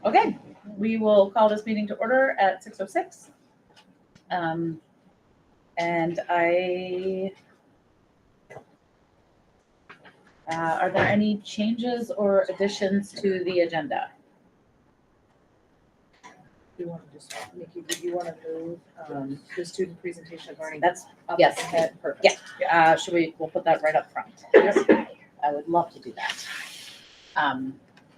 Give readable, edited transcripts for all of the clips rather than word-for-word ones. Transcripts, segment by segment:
Okay, we will call this meeting to order at 6:06. And are there any changes or additions to the agenda? Do you want to just, Nikki, do you want to move the student presentation of learning? That's, up yes. ahead? Perfect. Yeah. We'll put that right up front. Yes. I would love to do that.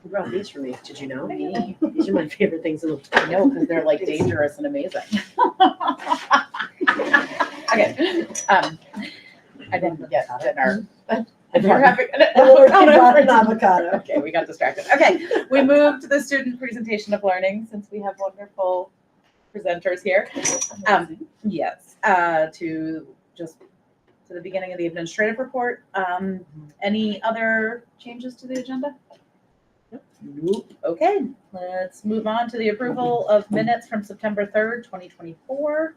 Who brought these for me? Did you know? Me. These are my favorite things in the world. I know, because they're like dangerous and amazing. Okay, I didn't get dinner. We're having an avocado. Okay, we got distracted. Okay, we moved to the student presentation of learning since we have wonderful presenters here. Yes, to the beginning of the administrative report. Any other changes to the agenda? Nope. Okay, let's move on to the approval of minutes from September 3rd, 2024.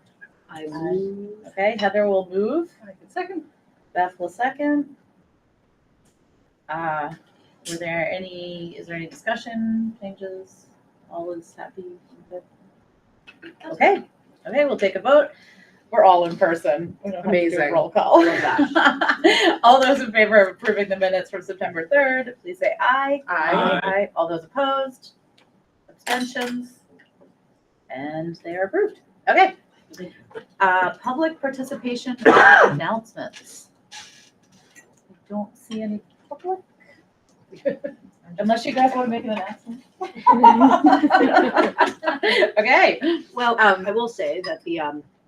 I move. Okay, Heather will move. I can second. Beth will second. Is there any discussion, changes? All is happy? Okay, we'll take a vote. We're all in person. We don't have to do a Amazing. roll call. Love that. All those in favor of approving the minutes from September 3rd, please say aye. Aye. Aye. All those opposed? Abstentions? And they are approved. Okay. Public participation or announcements. I don't see any public. Unless you guys want to make an announcement. Okay. Well, I will say that the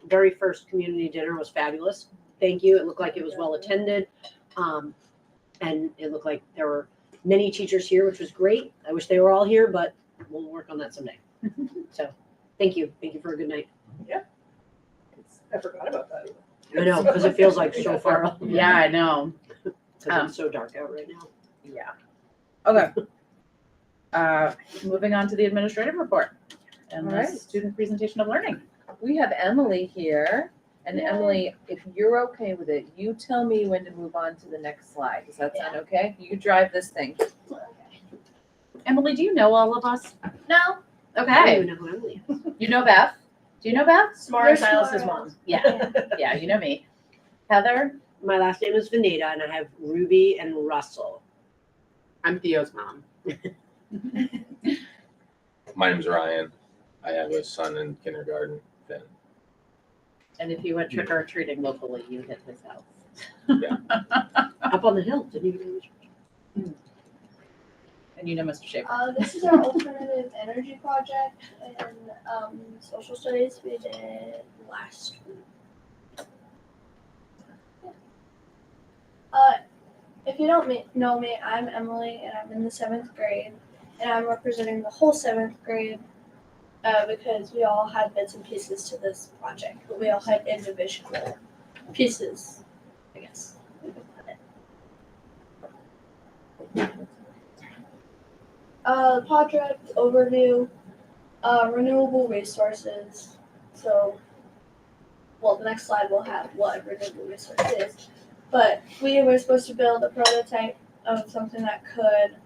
very first community dinner was fabulous. Thank you. It looked like it was well attended. And it looked like there were many teachers here, which was great. I wish they were all here, but we'll work on that someday. So thank you. Thank you for a good night. I forgot about that. I know, because it feels like so far off. Yeah, I know. Because it's so dark out right now. Yeah. Okay. Moving on to the administrative report and All the right. student presentation of learning. We have Emily here, and Yay. Emily, if you're okay with it, you tell me when to move on to the next slide. Does that sound okay? You drive this thing. Emily, do you know all of us? No. I don't Okay. even know who Emily is. You know Beth? Do you know Beth? Smart Silas's mom. Yeah. Yeah, you know me. Heather? My last name is Veneta, and I have Ruby and Russell. I'm Theo's mom. My name's Ryan. I have a son in kindergarten, Finn. And if you went trick or treating locally, you hit his house. Up on the hill. Didn't even know. And you know Mr. Schaefer. This is our alternative energy project in social studies we did last week. If you don't know me, I'm Emily, and I'm in the 7th grade, and I'm representing the whole 7th grade because we all had bits and pieces to this project, but we all had individual pieces, I guess. we could put it. Project overview, renewable resources. So, well, the next slide will have what renewable resource is. But we were supposed to build a prototype of something that could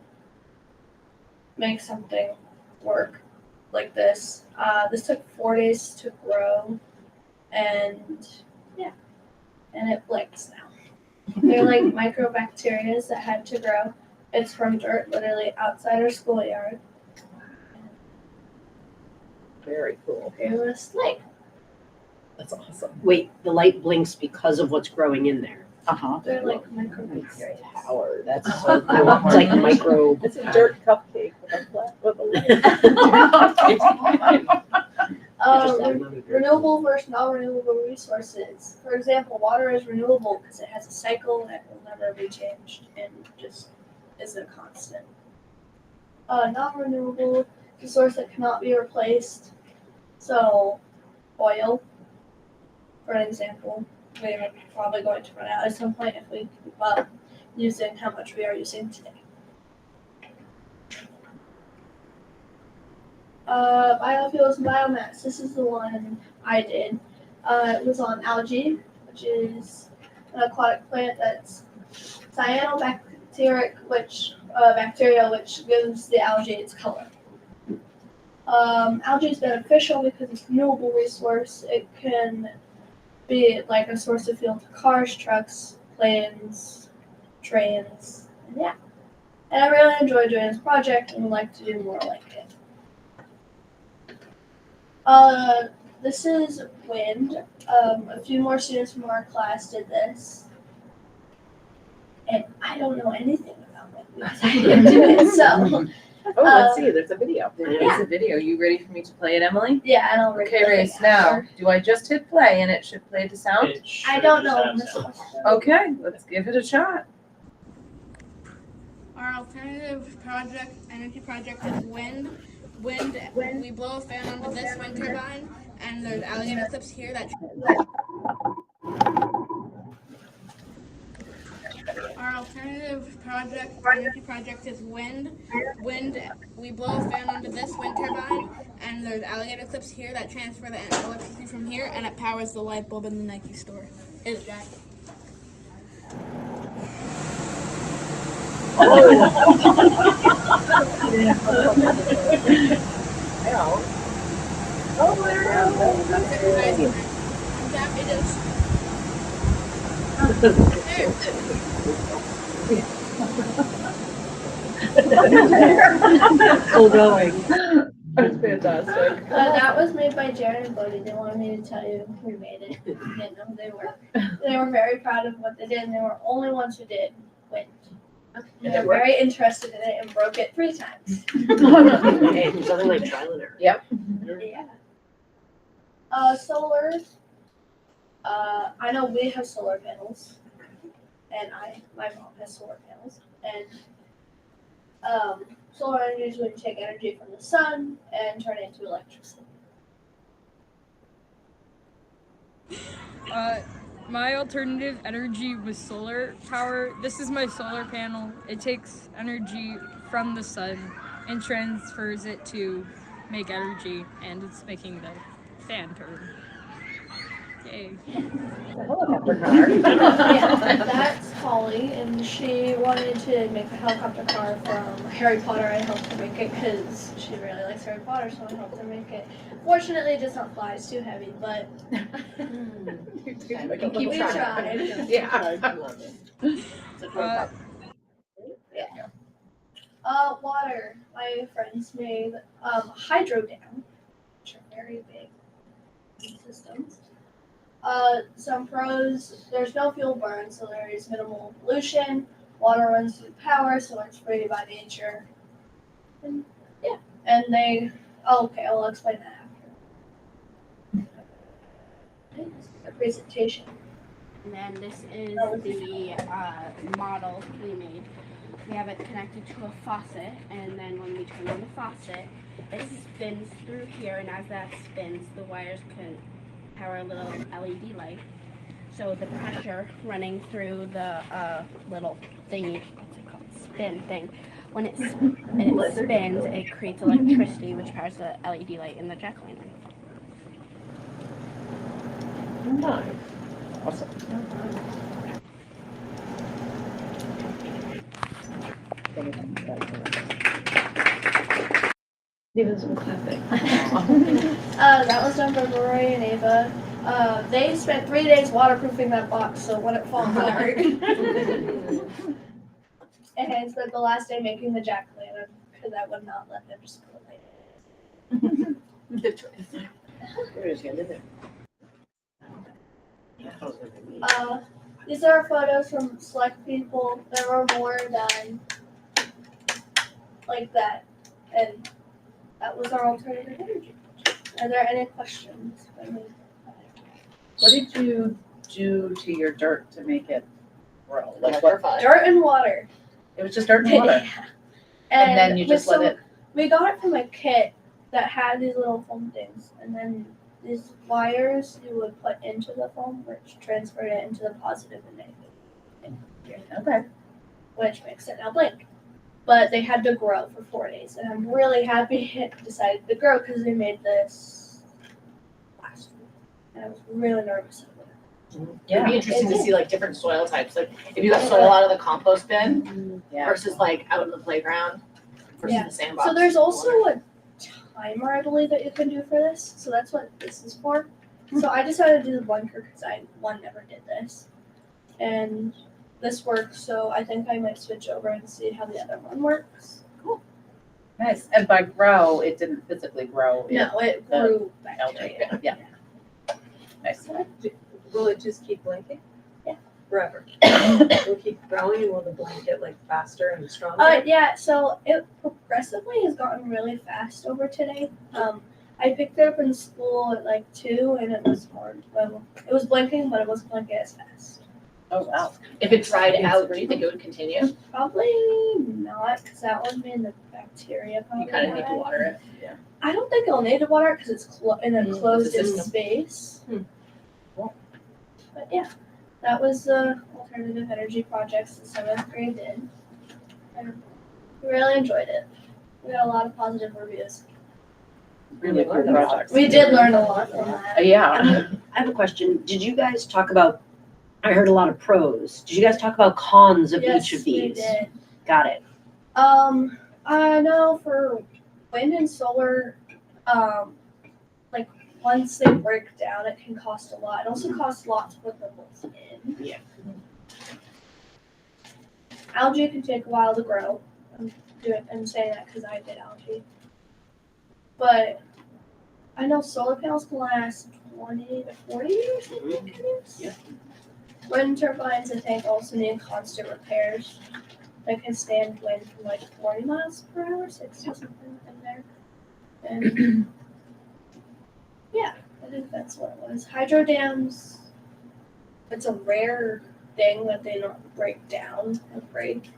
make something work like this. This took 4 days to grow, and yeah, and it blinks now. They're like microbacteria that had to grow. It's from dirt, literally outside our schoolyard. Very cool. Fearless Lake. That's awesome. Wait, the light blinks because of what's growing in there. Uh-huh. They're like microbacteria. Power. That's So cool. It's like micro. It's a dirt cupcake with a flat with a Just that amount of dirt. Renewable versus non-renewable resources. For example, water is renewable because it has a cycle and it will never be changed and just is a constant. Non-renewable is a source that cannot be replaced. So, oil, for an example, we're probably going to run out at some point if we keep up using how much we are using today. Biofuels and biomass. This is the one I did. It was on algae, which is an aquatic plant that's cyanobacterial, bacteria which gives the algae its color. Algae is beneficial because it's a renewable resource. It can be like a source of fuel to cars, trucks, planes, trains, and yeah. And I really enjoy doing this project and would like to do more like it. This is wind. A few more students from our class did this. And I don't know anything about wind because I didn't do it, so Oh, let's see, there's a video. There is yeah. a video. You ready for me to play it, Emily? yeah, I don't Okay, Race, now, do I just hit play and it should play the sound? I don't know. Miss Western. Okay, let's give it a shot. Our alternative project, energy project, is wind. Wind, we blow a fan onto this wind turbine, and there's alligator clips here that. Our alternative project, energy project, is wind. Wind, we blow a fan onto this wind turbine, and there's alligator clips here that transfer the electricity from here, and it powers the light bulb in the Nike store. It's Jack. Still going. That's fantastic. That was made by Jared and Bodie. They wanted me to tell you who made it. They didn't know who they were. They were very proud of what they did, and they were only ones who did wind. And they're very interested in it and broke it 3 times. Hey, there's nothing like trial and error. Yeah. Solar. I know we have solar panels, and my mom has solar panels, and solar energy is when you take energy from the sun and turn it into electricity. My alternative energy was solar power. This is my solar panel. It takes energy from the sun and transfers it to make energy, and it's making the fan turn. Yay. Yeah, that's Holly, and she wanted to make a helicopter car from Harry Potter. I helped her make it because she really likes Harry Potter, so I helped her make it. Fortunately, it does not fly; it's too heavy, but we tried. Yeah. Water. My friends made hydro dam, which are very big systems. Some pros, there's no fuel burn, so there is minimal pollution. Water runs through power, so it's free by nature. And yeah, and they, okay, I'll explain that after. A presentation. And then this is the model we made. We have it connected to a faucet, and then when we turn on the faucet, it spins through here, and as that spins, the wires can power a little LED light. So the pressure running through the little thingy, what's it called, spin thing, when it spins, it creates electricity, which powers the LED light in the jack-o'-lantern. Awesome. Even some clapping. That was done by Rory and Ava. They spent 3 days waterproofing that box, so when it falls apart. And spent the last day making the jack-o'-lantern because I would not let them just go later. We're just gonna live there. These are photos from select people. There were more than like that, and that was our alternative energy. Are there any questions? What did you do to your dirt to make it grow? Like what? Dirt and water. It was just dirt and water. Yeah. And then you just let it. We got it from a kit that had these little foam things, and then these wires you would put into the foam, which transferred it into the positive and negative. Okay. Which makes it now blink. But they had to grow for 4 days, and I'm really happy it decided to grow because they made this last week, and I was really nervous about it. It'd be interesting to see like different soil types, like if you got soil out of the compost bin Yeah. versus like out in the playground versus Yeah. the sandbox. So there's also a timer, I believe, that you can do for this. So that's what this is for. So I decided to do the blinker because one never did this, and this works. So I think I might switch over and see how the other one works. Nice. And by grow, it didn't physically grow. No, it the grew algae. bacteria. Yeah. Nice. Will it just keep blinking? Yeah. Forever? Will it keep growing and will the blink get like faster and stronger? Yeah, so it progressively has gotten really fast over today. I picked it up in school at like 2 and it was more, well, it was blinking, but it wasn't blinking as fast. Oh, wow. If it dried out, do you think it would continue? Probably not, because that would mean the bacteria probably. You kind of need to died. water it. Yeah. I don't think it'll need to water it because it's in a closed in system. space. Cool. But yeah, that was the alternative energy projects the 7th grade did. And we really enjoyed it. We got a lot of positive reviews. Really cool projects. We did learn a lot from that. Yeah. I have a question. Did you guys talk about, I heard a lot of pros. Did you guys talk about cons of Yes, each of we these? did. Got it. I know for wind and solar, like once they break down, it can cost a lot. It also costs a lot to put them both in. Yeah. Algae can take a while to grow. I'm saying that because I did algae. But I know solar panels can last 20 to 40 years, I think it is. Yeah. Wind turbines, I think, also need constant repairs. They can stand wind from like 40 miles per hour, 60 something in there. And yeah, I think that's what it was. Hydro dams, it's a rare thing that they don't break down and break.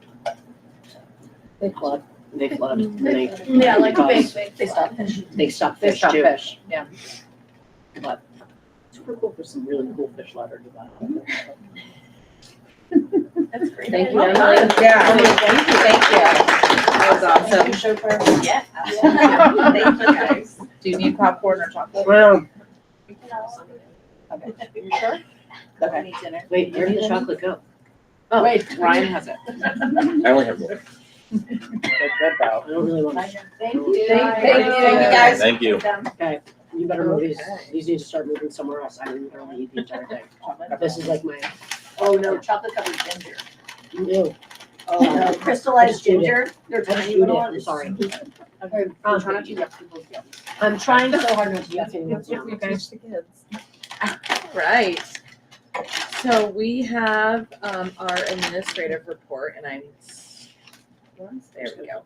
They flood. They flood. They Yeah, like cause- big They flood. stop fish. They stop They fish stop too. fish. Yeah. But super cool for some really cool fish litter design. That's great. Thank you, Well Emily. done. Yeah. Thank you. That was awesome. Chauffeur? Yeah. Thank you, guys. Do you need popcorn or chocolate? Well, Okay. You sure? Okay. wait, where did the chocolate go? Oh, wait, Ryan has it. I only have one. Good, good though. I don't really want to. Thank you. Thank you, guys. Thank you. Okay, you better move these. These need to start moving somewhere else. I don't really eat the entire thing. This is like my, Oh, no, chocolate covered ginger. ew. Crystallized I just ginger, they're I just tiny chewed little it. ones. I'm sorry. Okay. I'm trying not to get people's guilt. I'm trying so hard not to get anyone's Teach yum. the kids. Right. So we have our administrative report, and there we go.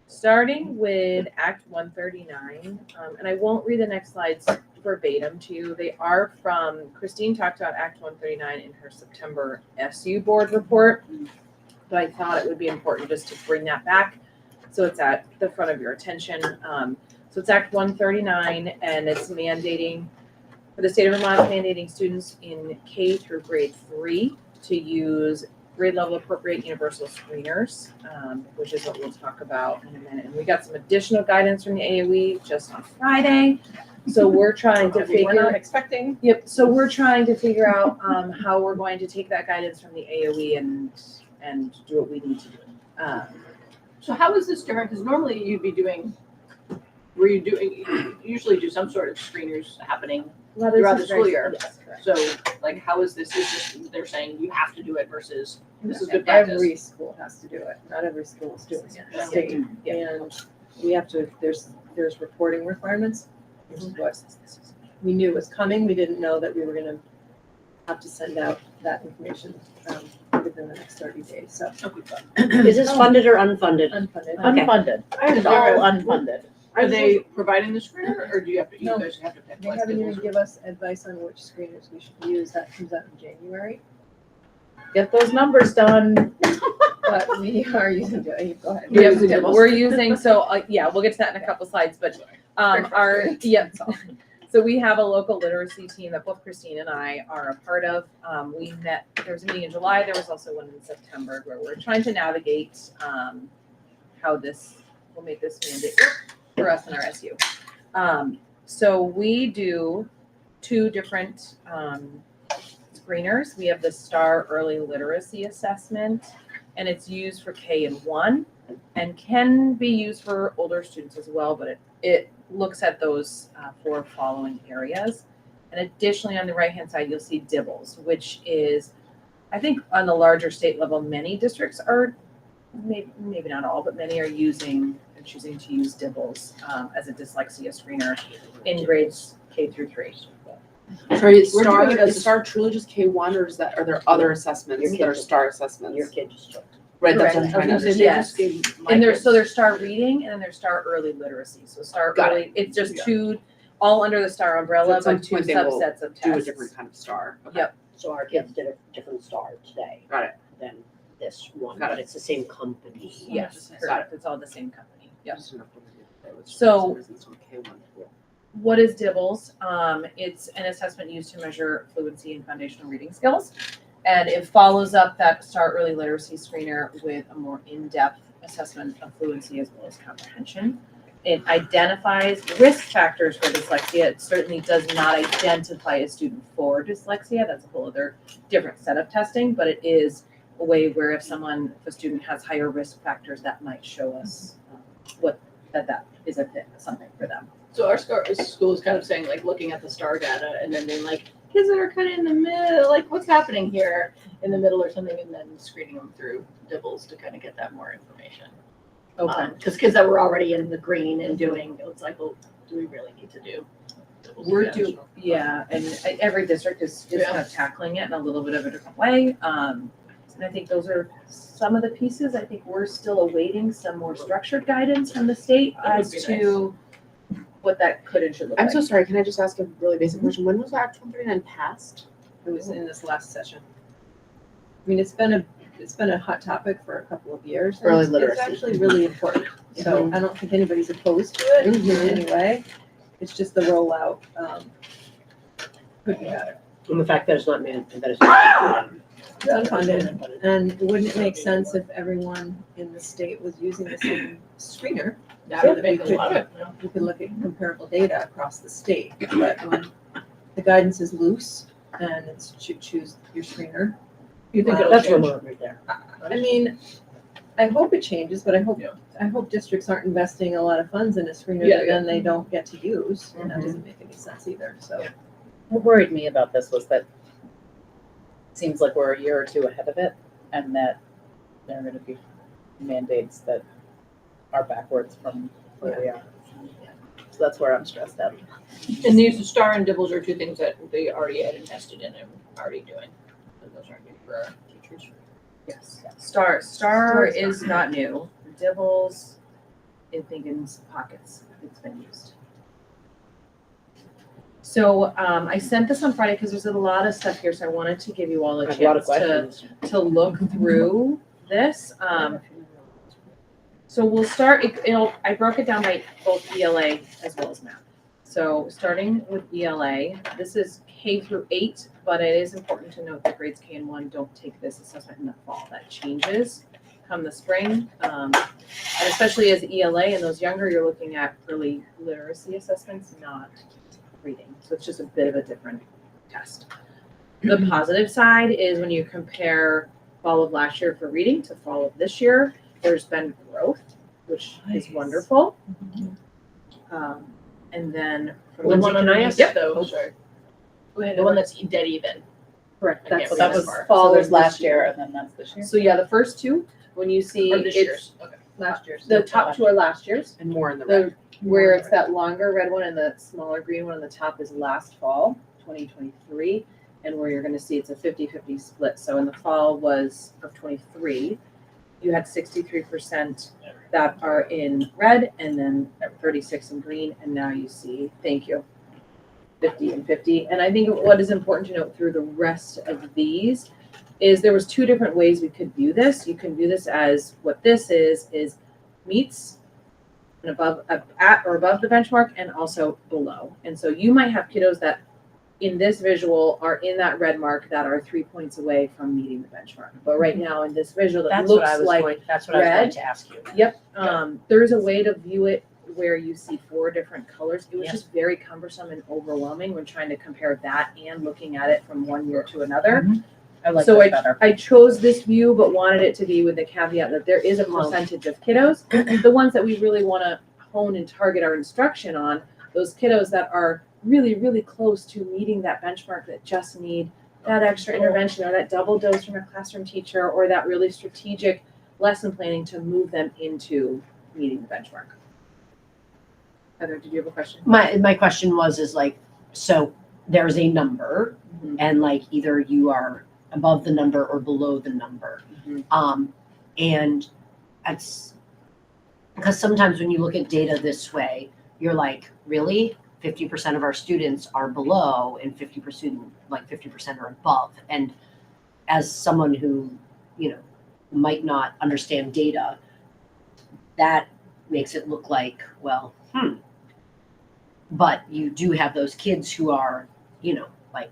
Starting with Act 139, and I won't read the next slides verbatim to you. They are from, Christine talked about Act 139 in her September SU board report, but I thought it would be important just to bring that back. So it's at the front of your attention. So it's Act 139, and it's mandating, for the state of Vermont, mandating students in K through grade 3 to use grade level appropriate universal screeners, which is what we'll talk about in a minute. And we got some additional guidance from the AOE just on Friday. So we're trying to We were not figure, expecting. yep, so we're trying to figure out how we're going to take that guidance from the AOE and do what we need to do. So how is this different? Because normally you'd be doing, you usually do some sort of screeners happening. Throughout the school year. Yes, correct. So like, how is this? Is just, they're saying you have to do it versus this is good practice. Every school has to do it. Not every school is doing it. Yeah. State. Yeah. And we have to, there's reporting requirements, which is what we knew was coming. We didn't know that we were gonna have to send out that information within the next 30 days, so. Is this funded or unfunded? Unfunded. Okay. Unfunded. It's all unfunded. Are they providing the screener or do you have to, you No. guys have to pick? They like, haven't the even rules? give us advice on which screeners we should use. That comes out in January. Get those numbers done. But we are using, go ahead. Yeah, we're using, so, yeah, we'll get to that in a couple slides, but, so we have a local literacy team that both Christine and I are a part of. We met, there was a meeting in July, there was also one in September, where we're trying to navigate, how this will make this mandate work for us in our SU. So we do 2 different, screeners. We have the STAR Early Literacy Assessment, and it's used for K and 1. and can be used for older students as well, but it looks at those 4 following areas. And additionally, on the right-hand side, you'll see DIBELS, which is, I think on the larger state level, many districts are, maybe not all, but many are choosing to use DIBELS as a dyslexia screener in grades K through 3. Sorry, We're doing it as is STAR truly just K1 or are there other assessments Your that kid are just- STAR assessments? Your kid just took. Right, that's what Correct. I'm trying to I was gonna say, understand. they just gave my And there's kids- STAR reading and then there's STAR early literacy. So STAR Got early, it's just Yeah. 2, all under the STAR umbrella, So at some but 2 point they will subsets of tests. Do a different kind of STAR. Okay. Yep. So our kids did a different star today. Got it. Than this one, Got but it. it's the same company. Yes, Got correct. It's all the same company. Yep. Just enough to review. That was just So- for some reason it's on K1. What is DIBELS? It's an assessment used to measure fluency and foundational reading skills. And it follows up that STAR early literacy screener with a more in-depth assessment of fluency as well as comprehension. It identifies risk factors for dyslexia. It certainly does not identify a student for dyslexia. That's a whole other different set of testing, but it is a way where if a student has higher risk factors, that might show us that is a fit, something for them. So our school is kind of saying, like, looking at the STAR data and then being like, kids that are kind of in the middle, like, what's happening here in the middle or something, and then screening them through DIBELS to kind of get that more information. Because kids that were already in the green and doing, it's like, well, do we really need to do DIBELS We're again? and every district is kind of tackling it in a little bit of a different way. And I think those are some of the pieces. I think we're still awaiting some more structured guidance from the state That would as be to what that could and should look I'm like. so sorry, can I just ask a really basic question? When was Act 139 passed? It was in this last session. I mean, it's been a hot topic for a couple of years. Early It's literacy. actually really important. So I don't think anybody's opposed to it in any way. It's just the rollout, could be better. And the fact that it's not that it's not. Unfunded. And wouldn't it make sense if everyone in the state was using the same screener? That So would that make we a lot of, We could look at comparable data across the state, but when the guidance is loose and it's choose your screener. you think it'll That's change? remote right there. I mean, I hope it changes, but I hope Yeah. districts aren't investing a lot of funds in a screener Yeah, that then they don't get to use. And that Mhm. doesn't make any sense either, so. Yeah. What worried me about this was that it seems like we're a year or 2 ahead of it, and that there are going to be mandates that are backwards from where we are. So that's where I'm stressed out. And these STAR and DIBELS are 2 things that they already had invested in and already doing. So those aren't new for our teachers. Yes. STAR is not new. DIBELS, I think in pockets, it's been used. So I sent this on Friday because there's a lot of stuff here, so I wanted to give you all a I have a lot of chance questions. to look through this. So we'll start, I broke it down by both ELA as well as math. So starting with ELA, this is K through 8, but it is important to note that grades K and 1 don't take this assessment in the fall. That changes come the spring. And especially as ELA and those younger, you're looking at early literacy assessments, not reading. So it's just a bit of a different test. The positive side is when you compare fall of last year for reading to fall of this year, there's been growth, which is wonderful. And then from The one on IS Yep. though, sorry. The one that's dead even. Correct. I can't That's read That that was far. fall So was last this year, and then that's this year. So yeah, the first 2, when you see Or this it's year's, okay. Last year's. the top 2 are last year's. And more in the red. Where it's that longer red one and the smaller green one on the top is last fall, 2023. And where you're gonna see it's a 50-50 split. So in the fall of 23, you had 63% that are in red and then 36 in green. And now you see, thank you, 50 and 50. And I think what is important to note through the rest of these is there was 2 different ways we could view this. You can view this as what this is meets and above, at or above the benchmark and also below. And so you might have kiddos that in this visual are in that red mark that are 3 points away from meeting the benchmark. But right now in this visual, it That's what looks I was like, going, that's what I was red. going to ask you. yep, there's a way to view it where you see 4 different colors. It was Yep. just very cumbersome and overwhelming when trying to compare that and looking at it from one year to another. I like So this better. I chose this view, but wanted it to be with the caveat that there is a percentage of kiddos, the ones that we really want to hone and target our instruction on, those kiddos that are really, really close to meeting that benchmark that just need that extra intervention or that double dose from a classroom teacher or that really strategic lesson planning to move them into meeting the benchmark. Heather, did you have a question? My question is like, so there's a number Mhm. and like either you are above the number or below the number. Mhm. And it's because sometimes when you look at data this way, you're like, really? 50% of our students are below and 50% are above. And as someone who, might not understand data, that makes it look like, well, but you do have those kids who are, like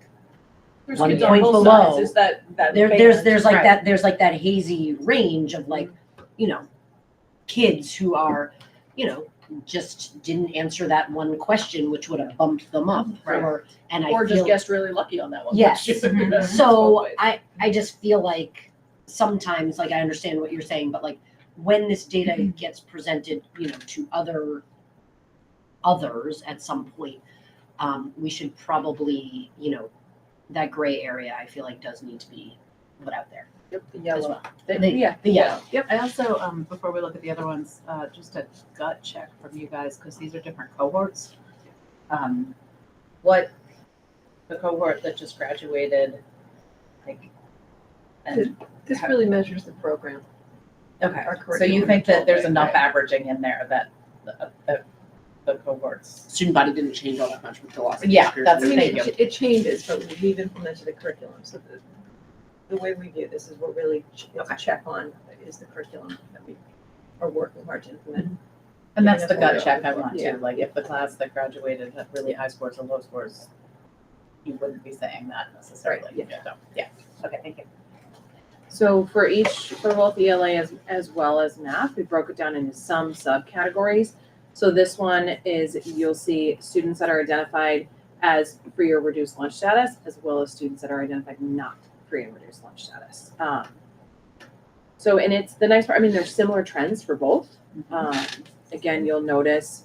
There's 1 kids on point both below. sides. Is that there's like Right. there's like that hazy range of like, kids who are, just didn't answer that one question, which would have bumped them up. Right. Or or just guessed really lucky on that one. Yes. question. Mhm. Both So ways. I just feel like sometimes, like, I understand what you're saying, but like when this data gets presented, to others at some point, we should probably, that gray area, I feel like does need to be put out there. Yep, the as yellow. well. The- The- yeah, the yellow. Yep. I also, before we look at the other ones, just a gut check from you guys, because these are different cohorts. What, the cohort that just graduated, like, and, This really measures the program. okay, Our so you curriculum. think that there's enough Right. averaging in there that, the cohorts? Student body didn't change all that much with the loss of Yeah, teachers. that's- I mean, Thank you. it changes, but we've implemented a curriculum, so the way we view this is we're really check on is the curriculum that we are working hard to implement. And that's the Giving us gut what check we're I looking want for. too, like if the class that graduated had really high scores and low scores, you wouldn't be saying that necessarily. Right, So, yeah, okay, thank you. So for both ELA as well as math, we broke it down into some subcategories. So this one is, you'll see students that are identified as free or reduced lunch status, as well as students that are identified not free and reduced lunch status. So, and it's the nice part, I mean, there's similar trends for both. Again, you'll notice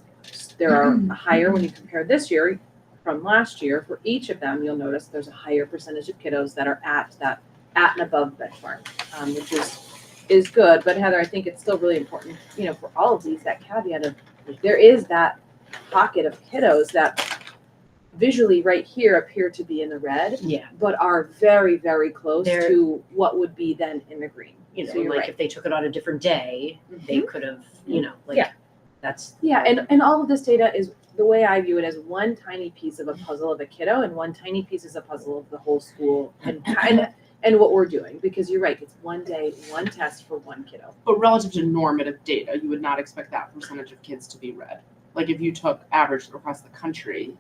there are higher when you compare this year from last year. For each of them, you'll notice there's a higher percentage of kiddos that are at and above benchmark, which is good. But Heather, I think it's still really important, for all of these, that caveat of there is that pocket of kiddos that visually right here appear to be in the red, Yeah. but are very, very close They're- to what would be then in the green. So you're like right. if they took it on a different day, they could have, like, Yeah. that's. Yeah, and all of this data is, the way I view it, as one tiny piece of a puzzle of a kiddo and one tiny piece is a puzzle of the whole school and what we're doing, because you're right, it's one day, one test for one kiddo. But relative to normative data, you would not expect that percentage of kids to be red. Like if you took average across the country,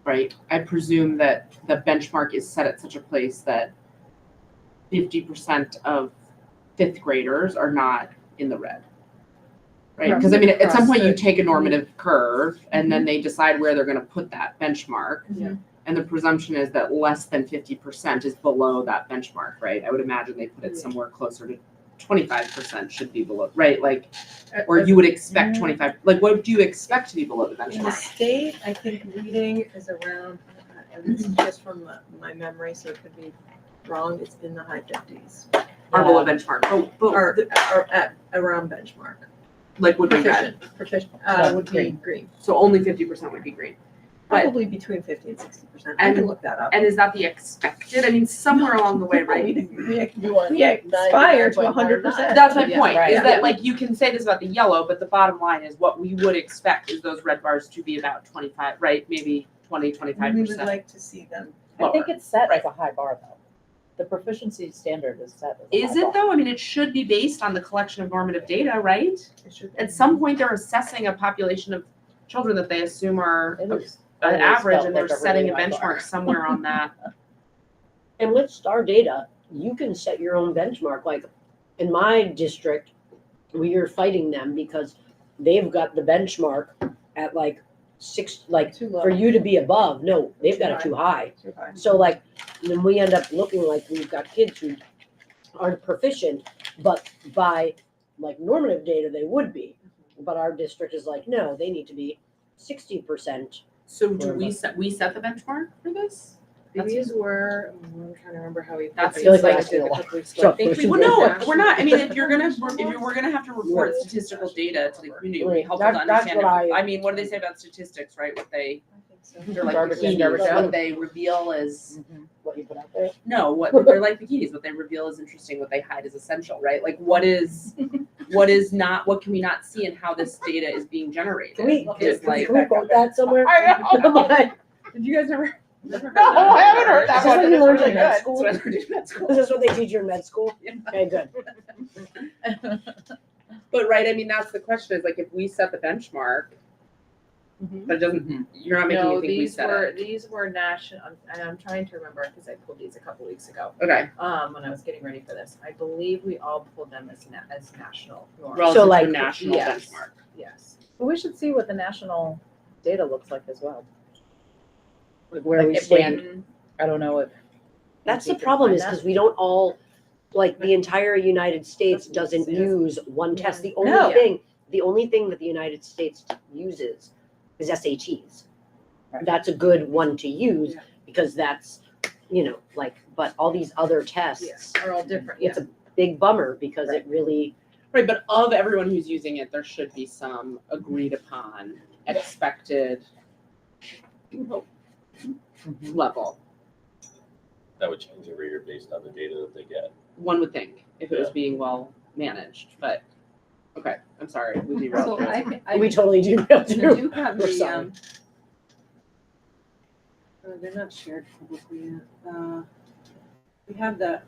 right? I presume that the benchmark is set at such a place that 50% of fifth graders are not in the red. Right? Because I mean, at some point you take a normative curve and then they decide where they're going to put that benchmark. Yeah. And the presumption is that less than 50% is below that benchmark, right? I would imagine they put it somewhere closer to 25% should be below, right? Like, or you would expect 25, like what do you expect to be below the In the benchmark? state, I think reading is around, and this is just from my memory, so it could be wrong, it's in the high 50s. Are below benchmark, Or at around benchmark. like would be red. Proficient, would be Green. green. So only 50% would be green. But- Probably between 50 and 60%. I can And- look that up. And is that the expected? I mean, somewhere along the way, right? We aspire to 100%. That's my Yeah, point, right. is that like you can say this about the yellow, but the bottom line is what we would expect is those red bars to be about 25, right? Maybe 20, We would 25%. like to see them. I think lower. it's set as a high bar though. The proficiency standard is set as a high Is it bar. though? I mean, it should be based on the collection of normative data, right? It should be. At some point, they're assessing a population of children that they assume are It is an always average felt and they're like a setting a really high bar. benchmark somewhere on that. And with STAR data, you can set your own benchmark. Like in my district, we are fighting them because they've got the benchmark at like 6, like Too low. for you to be above. No, they've got it Too too high. Too high. So like And then we end up looking like we've got kids who aren't proficient, but by like normative data, they would be. But our district is like, no, they need to be 60%. So do we set the benchmark for this? These were, I'm trying to remember how we. That's- I feel like I we're asking a did a lot. couple weeks ago. So I think we we Well, did no, national we're not. I mean, if we're benchmarks. gonna have to report Right. statistical data to the community, it would Right. be helpful to That's understand. what I mean, what do they say about statistics, right? What they, they're like Garbage in, bikinis, garbage out. what they reveal is, What you put out there? no, what they're like bikinis, what they reveal is interesting, what they hide is essential, right? Like what is not, what can we not see and how this data is being generated? Can we, Is like, can we quote that somewhere? I know. Come on. did you guys never? No, I haven't heard that Is this one. what and you it's learned really in med good. school? That's what I learned in med school. Is this what they teach you in med school? Okay, good. But right, I mean, that's the question is like, if we set the benchmark, but it doesn't, you're not making No, me think we these set were, it. these were national, and I'm trying to remember, because I pulled these a couple weeks ago, Okay. when I was getting ready for this. I believe we all pulled them as national norms. Relative like, to national yes. benchmark. Yes. But we should see what the national data looks like as well. Like where Like we if we- stand. I don't know if. That's we the can problem find is that. because we don't all, like the entire United States doesn't use one test. The only thing that the United States uses is SATs. Right. That's a good one to use Yeah. because that's, like, but all these other tests, Yes, are all different, it's a big bummer because it really, Right, but of everyone who's using it, there should be some agreed upon, expected level. That would change every year based on the data that they get. One would think, if it was Yeah. being well managed, but, okay, I'm sorry, we derailed. So I we totally do. do have We're the, sorry. They're not shared publicly yet. We have the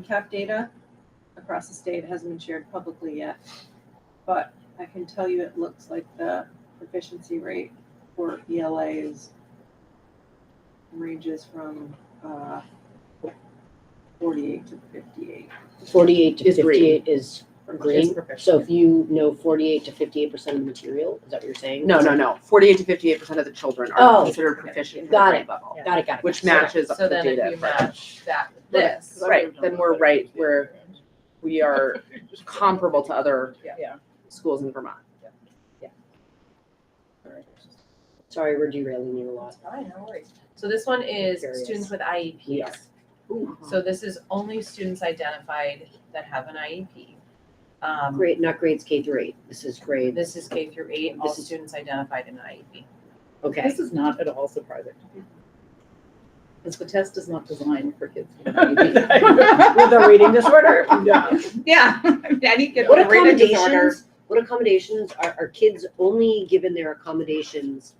cap data across the state. It hasn't been shared publicly yet. But I can tell you it looks like the proficiency rate for ELAs ranges from 48 to 58. 48 to Is green. 58 is green. proficient. So if you know 48 to 58% of the material, is that what you're saying? No. 48 to 58% of the children Oh. are considered proficient for the Got grade it. level, Got it. which matches up So the then if data. you for- match that, This, this, right, then we're right, we are comparable to other Yeah. schools in Vermont. Sorry, we're derailing you a lot. fine, no worries. So this one is Curious. students with IEPs. So this is only students identified that have an IEP. Grade, not grades K through 8. This is grades. This is K through 8, all This is- students identified in an IEP. Okay. This is not at all surprising to me. Because the test is not designed for kids with ADD. With a reading disorder? Yeah, any kid What with a reading disorder. accommodations are kids only given their accommodations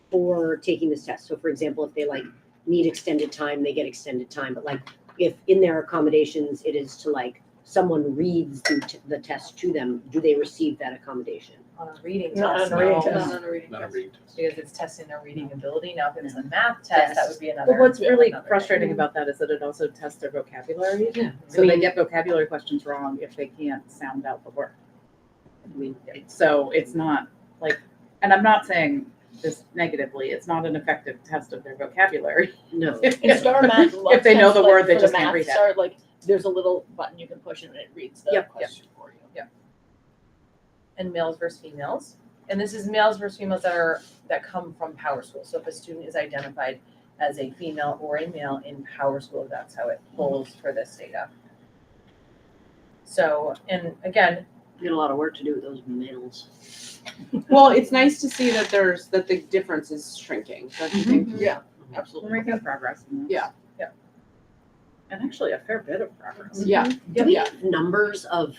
for taking this test? So for example, if they like need extended time, they get extended time. But like if in their accommodations, it is to like someone reads the test to them, do they receive that accommodation? On a reading Not test, on a reading no, test. not on a reading Not a test. reading test. Because it's testing their reading ability. Now, if it's a math test, that would be another. But what's really another thing. frustrating about that is that it also tests their vocabulary. Yeah. So they get vocabulary questions wrong if they can't sound out the word. I mean, so it's not like, and I'm not saying this negatively, it's not an effective test of their vocabulary. No. In Star Math, If they know the word, they for just the can't math read it. Star, like, there's a little button you can push and it reads the Yep. question for you. And males versus females. And this is males versus females that come from Power School. So if a student is identified as a female or a male in Power School, that's how it pulls for this data. So, and again, We got a lot of work to do with those males. Well, it's nice to see that the difference is shrinking, don't you think? Yeah, We're absolutely. making progress in this. Yeah. And actually a fair bit of progress. Yeah. Do we have numbers of,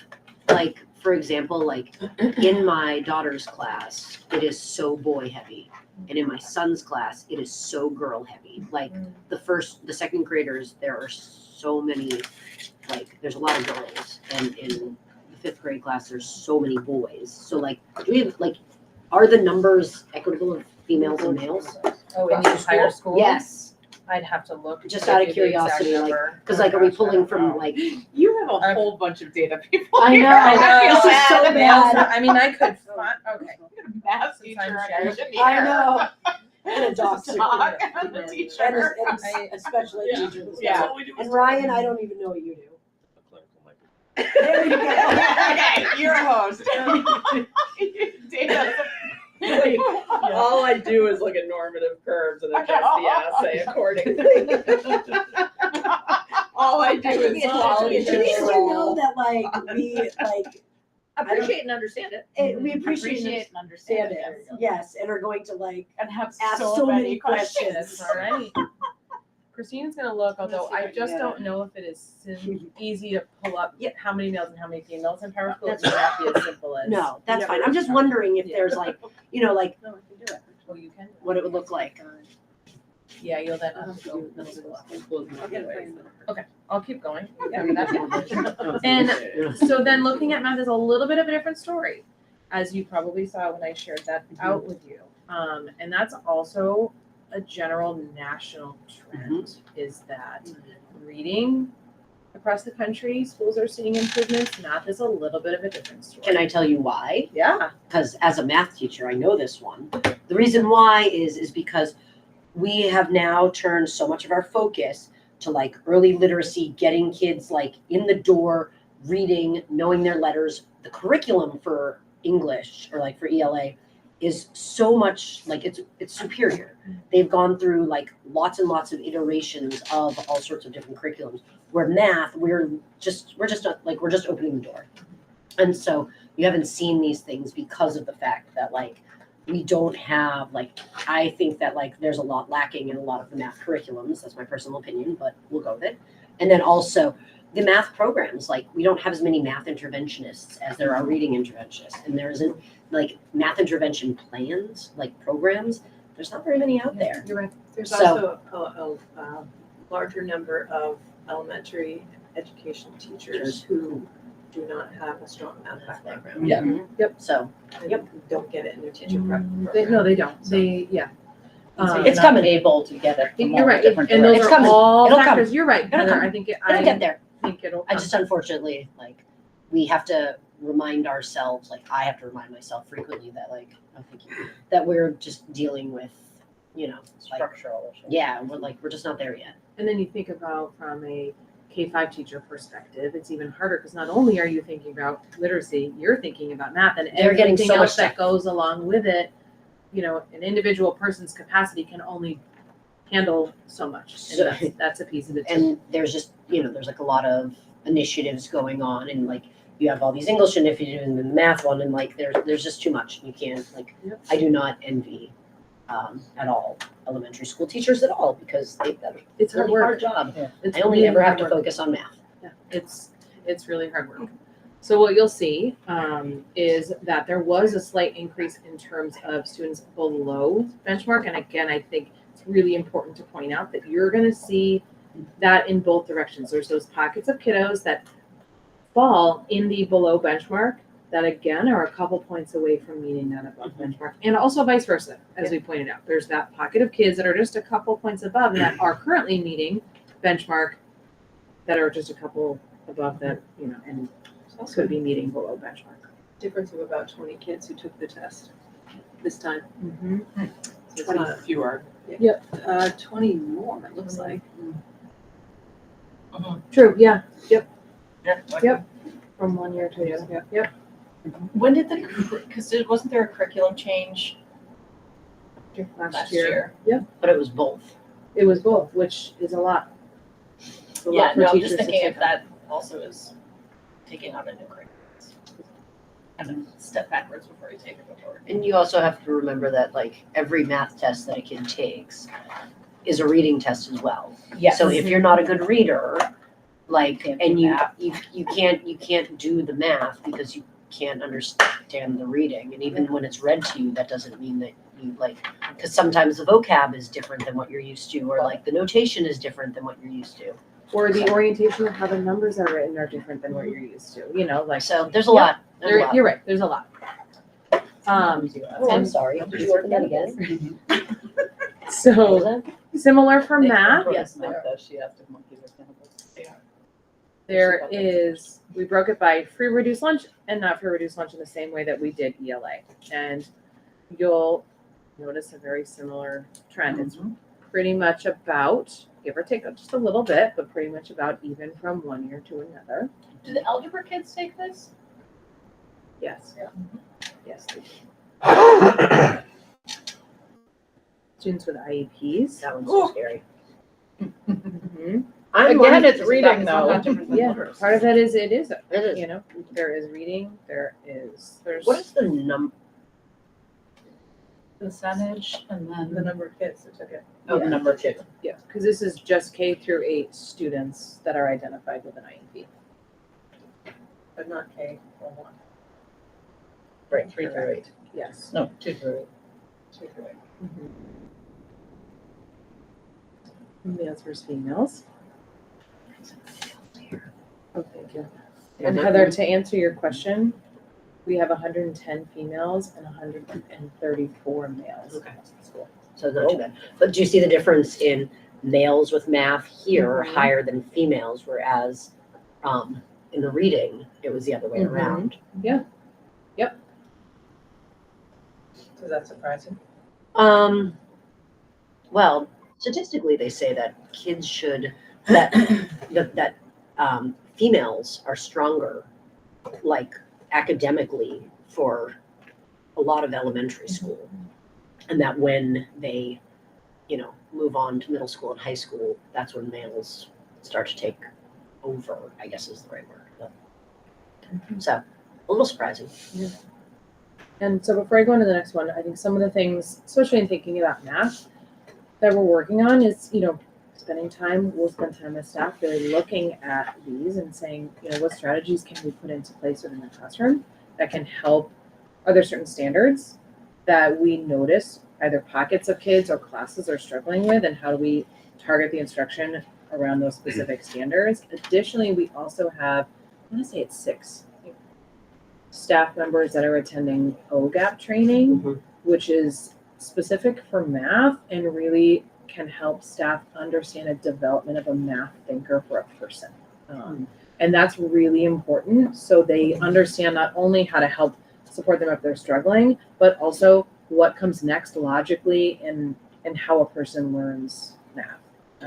like, for example, like in my daughter's class, it is so boy heavy. And in my son's class, it is so girl heavy. Like the second graders, there are so many, like, there's a lot of girls. And in the fifth grade class, there's so many boys. So like, do we have, like, are the numbers equitable of females and males? oh, in the entire school? Yes. I'd have to look. Just to out of give you the exact curiosity, like, number. Because like, are we pulling from like, You have a whole bunch of data people. I know, I this is so Males- bad. I mean, I could, okay. Math Since I'm teacher, sharing. I shouldn't be I here. know. And a dog sitter. Dog and the teacher. And especially Yeah. teachers. Yeah. All we do is And Ryan, I don't even know what you do. The clinical might be- There you go. Okay, you're a host. Dave All I do is look at normative curves and adjust the assay accordingly. All I do is quality At least you know control. that we Appreciate and understand it. we appreciate and understand it. it. Yes, and are going to And have ask so many questions. That's all right. Christine's gonna look, although I just Yeah. don't know if it is easy to pull up Yeah. how many males and how many females in power school. It That's may not be as simple as. No, that's Yeah. fine. I'm just wondering if Yeah. there's like, like No, I can do it. Oh, you can? what it would look like. Yeah, you'll then have to go. Okay, I'll keep going. Yeah. And so then looking at math is a little bit of a different story, as you probably saw when I shared that out with you. And that's also a general national trend is that reading across the country, schools are seeing improvements. Math is a little bit of a different story. Can I tell you why? Yeah. Because as a math teacher, I know this one. The reason why is because we have now turned so much of our focus to like early literacy, getting kids like in the door, reading, knowing their letters. The curriculum for English or like for ELA is so much like it's superior. They've gone through like lots and lots of iterations of all sorts of different curriculums. Where math, we're just opening the door. And so you haven't seen these things because of the fact that like we don't have like, I think that like there's a lot lacking in a lot of the math curriculums. That's my personal opinion, but we'll go with it. And then also the math programs, like we don't have as many math interventionists as there are reading interventionists. And there isn't like math intervention plans, like programs. There's not very many out there. You're right. There's So- also a larger number of elementary education teachers who do not have a strong math background. Yeah. Yep. So And don't get it in their teacher prep They, program. no, they don't. They, yeah. It's Not coming. able to get it from You're all right, different and those It's are coming. all It'll come. factors. You're right, It'll Heather. come. I think It'll get there. it'll. I just unfortunately like we have to remind ourselves, like I have to remind myself frequently that like I think that we're just dealing with, like structural issues. yeah, we're just not there yet. And then you think about from a K-5 teacher perspective, it's even harder because not only are you thinking about literacy, you're thinking about math and They're getting everything so much else that goes along with it. An individual person's capacity can only handle so much. So- And that's a piece of it too. And there's just there's like a lot of initiatives going on, and like you have all these English initiatives and the math one, and like there's just too much. You can't like Yep. I do not envy at all elementary school teachers at all because they've got a It's hard really work. hard job. It's I only really ever have hard to work. focus on math. Yeah, it's really hard work. So what you'll see is that there was a slight increase in terms of students below benchmark. And again, I think it's really important to point out that you're going to see that in both directions. There's those pockets of kiddos that fall in the below benchmark that again are a couple points away from meeting that above benchmark. And also vice versa, as we pointed out. There's that pocket of kids that are just a couple points above that are currently meeting benchmark that are just a couple above that, and could be meeting below benchmark. Difference of about 20 kids who took the test this time. Mm-hmm. So it's not fewer. 20 more, it looks like. True, yeah, Yeah. from 1 year to the other, yep. When did because wasn't there a curriculum change Last year. Yep, But it was both. it was both, which is a lot. It's a lot Yeah, for no, I'm teachers just to thinking take if that also is taking on a new curriculum. Kind of step backwards before you take it forward. And you also have to remember that like every math test that a kid takes is a reading test as well. Yes. So if you're not a good reader, like, Can't do and you math. you can't do the math because you can't understand the reading. And even when it's read to you, that doesn't mean that you like, because sometimes the vocab is different than what you're used to, or like the notation is different than what you're used to. Or the orientation of how the numbers are written are different than what you're used to, like. So there's a lot. There's a lot. You're right, there's a lot. Oh, I'm sorry. Did you open that again? So similar for math, Yes, math though, she has to monkey with chemicals. there is, we broke it by free reduced lunch and not free reduced lunch in the same way that we did ELA. And you'll notice a very similar trend. It's pretty much about, give or take just a little bit, but pretty much about even from one year to another. Do the algebra kids take this? Yes. Yeah. Yes, they do. Students with IEPs. That one's so scary. Mhm. I'm Again, learning it's that reading it's not though. that different than Yeah, letters. part of it is, it is, It is. you know, there is reading, there's. What is the number? Percentage and The then, number of kids that took it. oh, the number of kids. Yeah, because this is just K through 8 students that are identified with an IEP. But not K or 1. Right, 3 through 8. Yes. No, 2 through 8. 2 through 8. Males versus females. Oh, thank you. Yeah, And that Heather, one. to answer your question, we have 110 females and 134 males. Okay. across the school. So it's not too bad. But do you see the difference in males with math here Mhm. higher than females, whereas in the reading, it was the other way Mhm. around? Is that surprising? Well, statistically, they say that kids should, that females are stronger, like academically, for a lot of elementary school. And that when they, move on to middle school and high school, that's when males start to take over, I guess is the right word. So, a little surprising. And so before I go into the next one, I think some of the things, especially in thinking about math, that we're working on is, we'll spend time as staff really looking at these and saying, what strategies can we put into place within the classroom that can help? Are there certain standards that we notice either pockets of kids or classes are struggling with, and how do we target the instruction around those specific standards? Additionally, we also have, I want to say it's 6 staff members that are attending OGAP training, Mhm. which is specific for math and really can help staff understand a development of a math thinker for a person. And that's really important, so they understand not only how to help support them if they're struggling, but also what comes next logically and how a person learns math,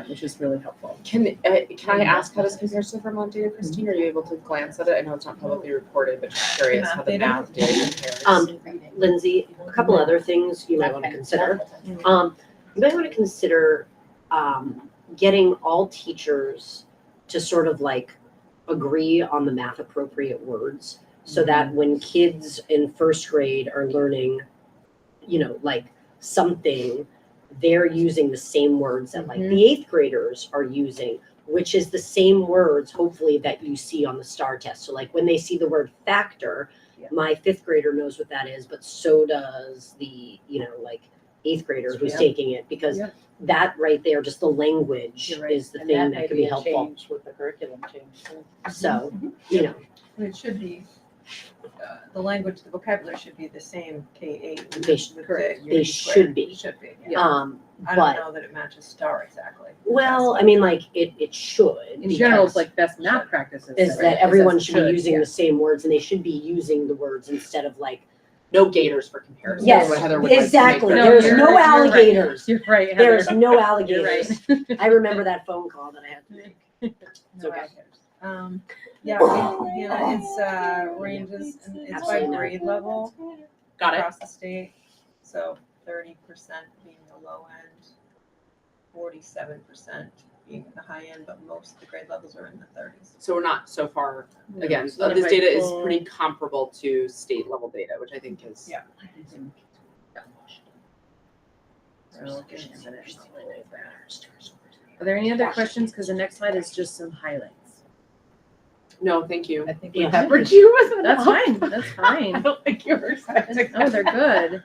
which is really helpful. Can I ask how this compares to Vermont data, Christine? Are you able to glance at it? I know it's not publicly reported, but just curious how the math data compares. Lindsay, a couple other things you might want to consider. You might want to consider getting all teachers to sort of like agree on the math appropriate words, so that when kids in first grade are learning, like something, they're using the same words that like the 8th graders are using, which is the same words hopefully that you see on the STAR test. So like when they see the word factor, my 5th grader knows what that is, but so does the, like 8th grader who's taking it, because that right there, just the language is the thing that could be helpful. Change with the curriculum change. So, It should be, the language, the vocabulary should be the same K-8. They should- with correct. the They Unit should squared. be. Should be, I don't I don't know that it matches STAR exactly. well, I mean, like it should. In general, it's because like best math practices. is right? that It everyone says should be using yeah. the same words, and they should be using the words instead of like, No gators for comparison. yes, What Heather would like to make exactly. that There's clear. no you're right. alligators. You're right, Heather. There's no You're alligators. right. I remember that phone call that I had to make. It's No okay. alligators. Yeah, it's ranges, and it's by Absolutely not. grade level Got it. across the state. So 30% being the low end, 47% being the high end, but most of the grade levels are in the 30s. So we're not so far, again, It's not this by data is full- pretty comparable to state level data, which I think is. Yeah. Are there any other questions? Because the next slide is just some highlights. No, thank you. I think Yeah. we peppered you with That's enough. fine, that's I fine. don't think you were expecting Oh, they're good.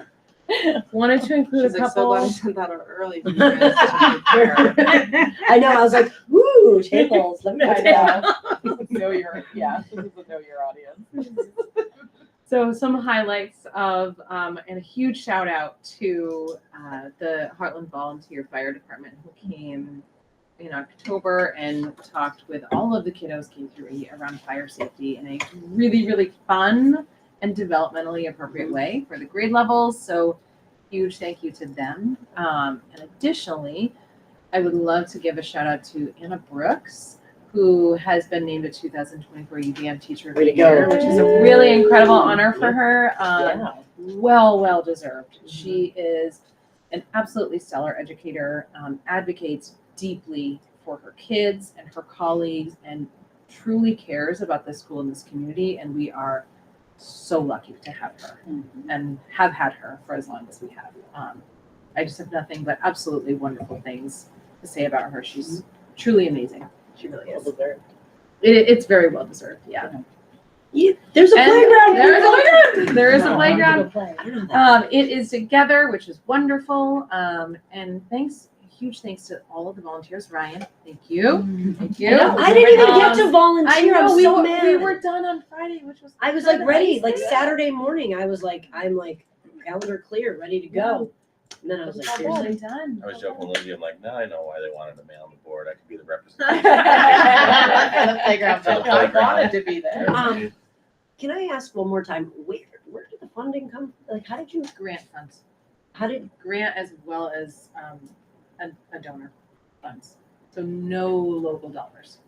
Wanted to include She's a like, so glad I couple. sent that out early. for you guys to prepare." I know. I was like, woo, tables. Let me find out. Know your, yeah, this is a know your audience. So some highlights of, and a huge shout out to the Hartland Volunteer Fire Department who came in October and talked with all of the kiddos K through 8 around fire safety in a really, really fun and developmentally appropriate way for the grade levels. So huge thank you to them. And additionally, I would love to give a shout out to Anna Brooks, who has been named a 2024 UVM Teacher of the Way to go. Year, which is a really incredible honor for her. Yeah. Well deserved. She is an absolutely stellar educator, advocates deeply for her kids and her colleagues, and truly cares about this school and this community. And we are so lucky to have her and have had her for as long as we have. I just have nothing but absolutely wonderful things to say about her. She's truly amazing. She really is. It's very well deserved. Yeah. There's a And playground. There is a playground. There is a playground. I don't know that. It is together, which is wonderful. And huge thanks to all of the volunteers. Ryan, thank you. Thank you. I didn't even get to volunteer. I know I'm we so were, mad. we were done on Friday, which was I was like kinda ready, nice. like Saturday morning. I'm like calendar clear, ready to go. And then I was like, seriously? done. I was joking with Lindsay, I'm like, now I know why they wanted me on the board. I could be the representative. For the playground, For the but I playground. wanted to be there. Can I ask one more time? Where did the funding come? Like, how did you? Grant funds. How did? Grant as well as a donor funds. So no local dollars.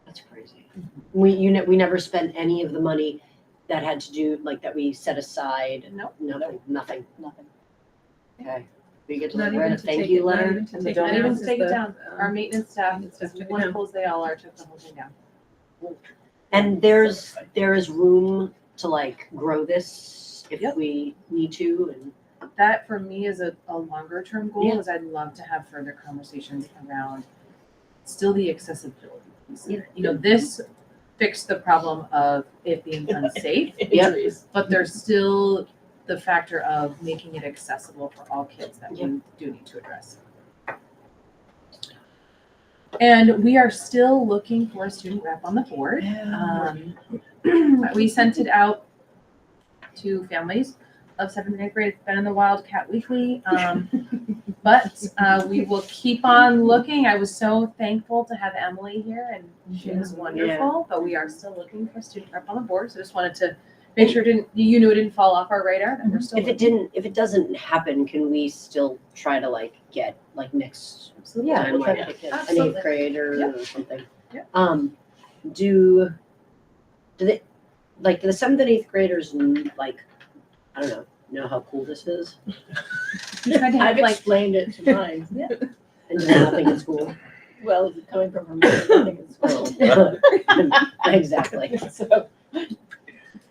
That's crazy. We never spent any of the money that had to do like that we set aside. Nope. Nothing. Okay. We get to Not write even a to thank take you it, not letter. even to And take the it Not down, even it's to take just it down. the, Our maintenance staff, it's as just a- wonderful as they all are, took the whole thing down. And there is room to like grow this if Yep. we need to. And That for me is a longer term goal, Yeah. is I'd love to have further conversations around still the accessibility piece. Yeah. You know, this fixed the problem of it being unsafe, Yep. but there's still the factor of making it accessible for all kids that Yep. we do need to address. And we are still looking for a student rep on the board. We sent it out to families of 7th and 8th grade. It's been in the Wildcat Weekly. But we will keep on looking. I was so thankful to have Emily here, and she was wonderful. But we are still looking for a student rep on the board. So just wanted to make sure you knew it didn't fall off our radar. That we're still if it doesn't happen, can we still try to like get like next Absolutely. time we'll try like to get an Absolutely. 8th grader or something? Yep. Do they like the 7th and 8th graders like I don't know how cool this is? We tried to have I've like explained it to mine. And do they not think it's cool? Well, coming from her, I think it's cool. Exactly. So,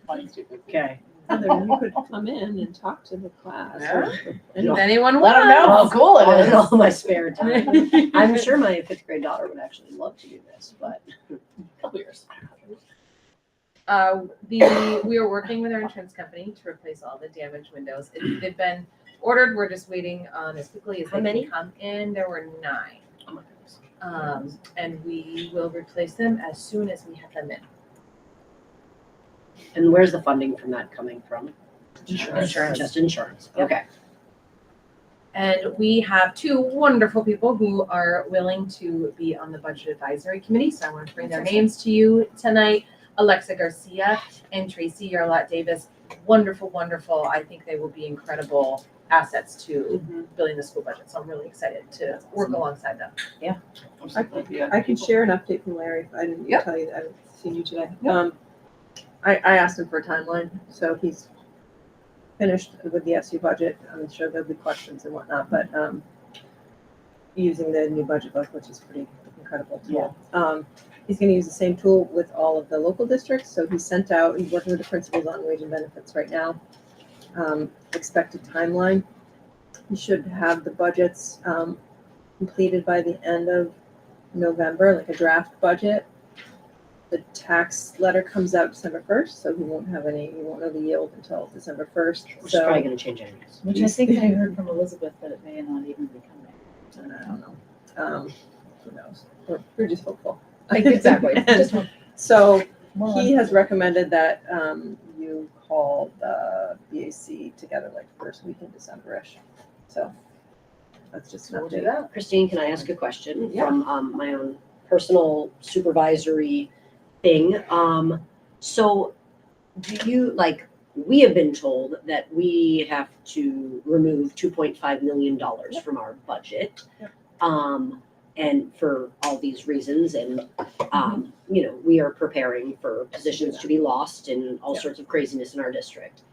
Funny, stupid. Okay. Heather, you could come in and talk to the class. Yeah. And if anyone Let them know wants. how cool it In is. all my spare time. I'm sure my 5th grade daughter would actually love to do this, but couple years. We are working with our insurance company to replace all the damaged windows. They've been ordered. We're just waiting on as quickly as How they many? can come in. There were 9. Oh my goodness. And we will replace them as soon as we have them in. and where's the funding from that coming from? Insurance. Just insurance. Yep. Okay. And we have 2 wonderful people who are willing to be on the budget advisory committee. So I want to bring their names to you tonight. Alexa Garcia and Tracy Yarlott Davis. Wonderful, wonderful. I think they will be incredible assets to building the school budget. So I'm really excited to work alongside them. I can share an update from Larry if I didn't Yep. tell you that. I haven't seen you today. I asked him for a timeline, so he's finished with the SU budget. I'm sure there'll be questions and whatnot, but using the new budget book, which is pretty incredible tool. He's gonna use the same tool with all of the local districts, so he's working with the principals on wage and benefits right now. Expected timeline, he should have the budgets completed by the end of November, like a draft budget. The tax letter comes out December 1st, so he won't know the yield until December 1st. Which is So probably gonna change anyways. Which I think I heard from Elizabeth that it may not even be coming. I don't know. Who knows? We're just hopeful. Exactly. Just So more he has recommended that you call the BAC together like first week in December-ish. So that's just an We'll do update. that. Christine, can I ask a question Yeah. from my own personal supervisory thing? So do you like we have been told that we have to remove $2.5 million from our budget. Yep. And for all these reasons, and, you know, we are preparing for positions to be lost and all Yep. sorts of craziness in our district.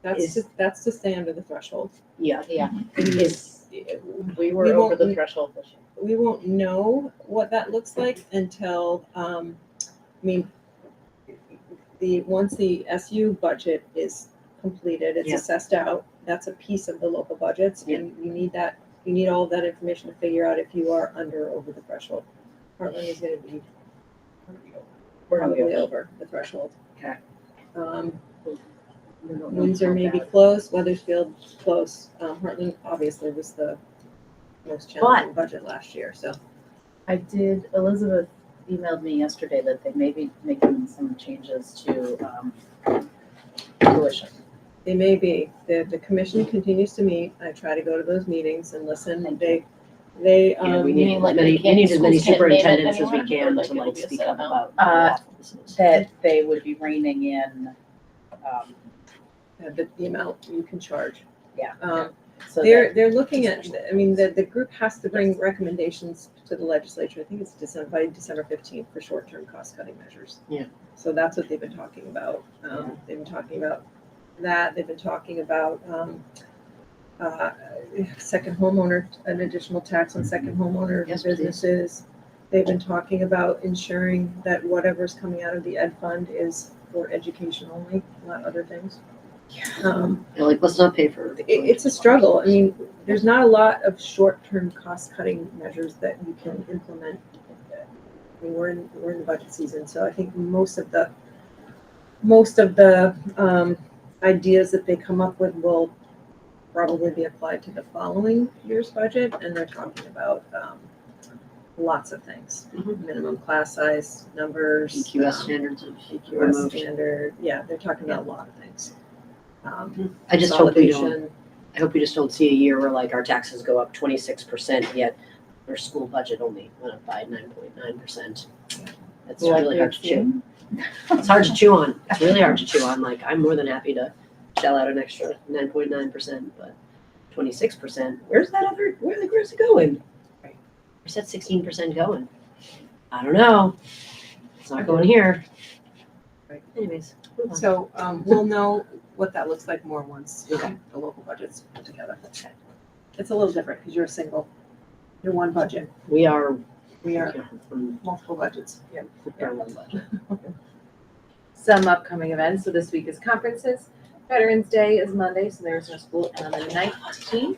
That's to stay under the threshold. Yeah, Yeah. is, We were We over won't- the threshold this year. We won't know what that looks like until, once the SU budget is completed, it's Yeah. assessed out, that's a piece of the local budgets, Yeah. and you need all of that information to figure out if you are under or over the threshold. Heartland is gonna be probably over the threshold. Okay. Windsor may be close, Weathersfield close, Heartland obviously was the most challenging budget last year, so. Elizabeth emailed me yesterday that they may be making some changes to tuition. They may be, the commission continues to meet, I try to go to those meetings and listen, they, Yeah, we mean, need like, we can't- need as many schools can't name it superintendents as we anymore, or can like to it'll like be a speak set up amount? about how awful this is. That they would be reining in, the amount you can charge. yeah. So They're looking at, the group has to bring recommendations to the legislature, I think it's by December 15th for short-term cost-cutting measures. Yeah. So that's what they've been talking about, they've been talking about that, they've been talking about, second homeowner, an additional tax on second homeowner Yes, please. businesses. They've been talking about ensuring that whatever's coming out of the ed fund is for education only, not other things. They're like, let's not pay for. It's a struggle. I mean, there's not a lot of short-term cost-cutting measures that you can implement. I mean, we're in the budget season, so I think most of the ideas that they come up with will probably be applied to the following year's budget, and they're talking about lots of things. Minimum class size numbers. EQS standards of EQS removed. standard, yeah, they're talking about a lot of things. I just hope we don't, Consolidation. I hope we just don't see a year where like our taxes go up 26%, yet our school budget only went up by 9.9%. That's really hard to chew. It's hard to chew on. It's really hard to chew on. Like, I'm more than happy to shell out an extra 9.9%, but 26%, where's it going? Where's that 16% going? I don't know. It's not going here. Right. Anyways. move on. So, we'll know what that looks like more once Okay. the local budget's put together. It's a little different because you're one budget. We are, We are from multiple budgets. our one budget. Some upcoming events, so this week is conferences. Veterans Day is Monday, so there's no school, and on the 19th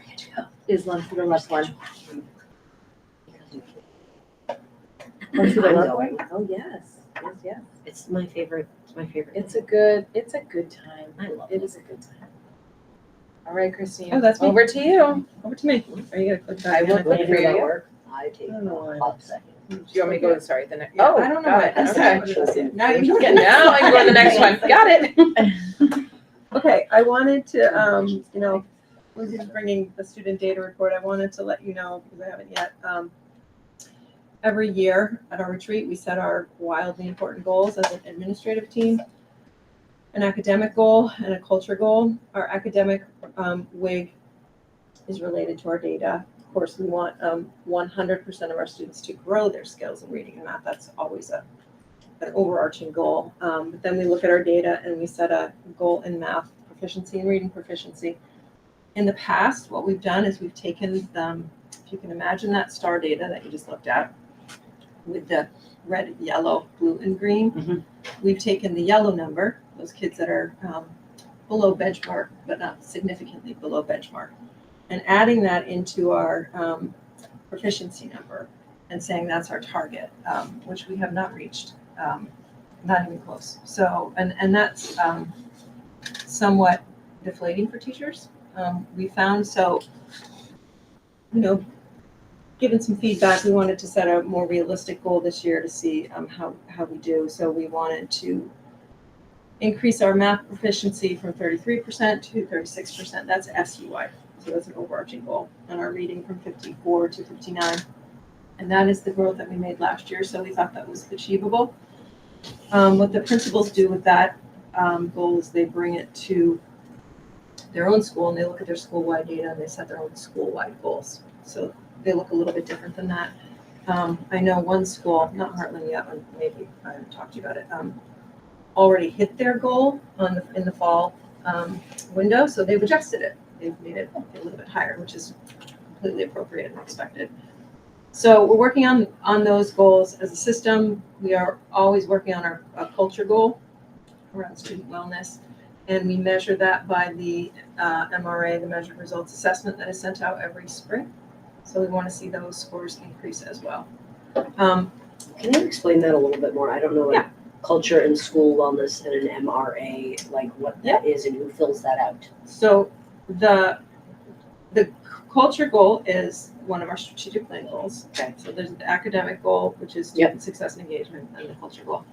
is Lunch for the Loved One. Lunch for the I'm Loved going. One. Oh, yes, yes. It's my favorite. It's a good time. I love It it. is a good time. All right, Christine. Oh, that's me. Over to you. Over to me. Are you gonna click that? I will in? click When for you do that you. work, I take I don't know why. a hot second. Do you want me to go, sorry, the next? Yeah, Oh, I don't know got what it. I said. Okay. Now you Yeah, now I can go to the next one. Got it. Okay, I wanted to, Lindsay's bringing the student data report. I wanted to let you know, because I haven't yet. Every year at our retreat, we set our wildly important goals as an administrative team. An academic goal and a culture goal. Our academic WIG is related to our data. Of course, we want 100% of our students to grow their skills in reading and math. That's always an overarching goal. But then we look at our data and we set a goal in math proficiency and reading proficiency. In the past, what we've done is we've taken, if you can imagine that star data that you just looked at with the red, yellow, blue, and green. Mhm. We've taken the yellow number, those kids that are below benchmark, but not significantly below benchmark, and adding that into our proficiency number and saying that's our target, which we have not reached, not even close. So, and that's somewhat deflating for teachers. We found, so, given some feedback, we wanted to set a more realistic goal this year to see how we do. So we wanted to increase our math proficiency from 33% to 36%. That's SU-wide. So that's an overarching goal. And our reading from 54 to 59. And that is the growth that we made last year. So we thought that was achievable. What the principals do with that goal is they bring it to their own school and they look at their school-wide data and they set their own school-wide goals. So they look a little bit different than that. I know one school, not Hartland yet, or maybe I haven't talked to you about it, already hit their goal in the fall window, so they've adjusted it. They've made it a little bit higher, which is completely appropriate and expected. So we're working on those goals as a system. We are always working on our culture goal around student wellness, and we measure that by the MRA, the Measured Results Assessment that is sent out every spring. So we want to see those scores increase as well. Can you explain that a little bit more? I don't know what culture and school wellness and an MRA, like what that is and who fills that out. So the culture goal is one of our strategic plan goals. Okay. So there's the academic goal, which is student success and engagement, and the culture goal.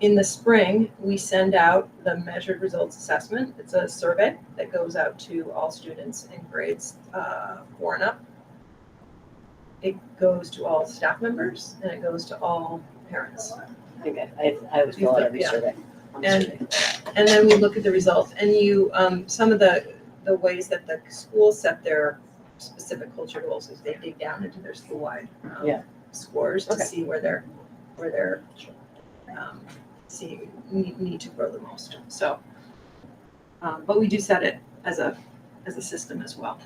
In the spring, we send out the Measured Results Assessment. It's a survey that goes out to all students in grades 4 and up. It goes to all staff members and it goes to all parents. Okay, I always fill out every survey. And then we look at the results, and you some of the ways that the schools set their specific culture goals is they dig down into their school-wide scores to see where they're need to grow the most. So, but we do set it as a system as well.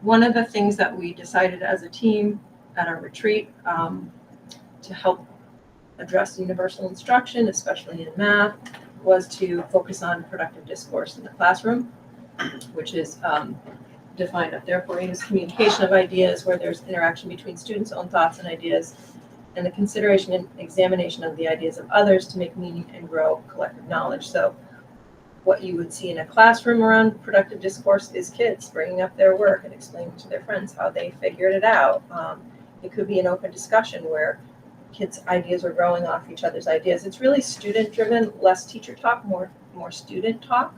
One of the things that we decided as a team at our retreat to help address universal instruction, especially in math, was to focus on productive discourse in the classroom, which is defined up there for you as communication of ideas where there's interaction between students' own thoughts and ideas, and the consideration and examination of the ideas of others to make meaning and grow collective knowledge. So what you would see in a classroom around productive discourse is kids bringing up their work and explaining to their friends how they figured it out. It could be an open discussion where kids' ideas are growing off each other's ideas. It's really student-driven, less teacher talk, more student talk.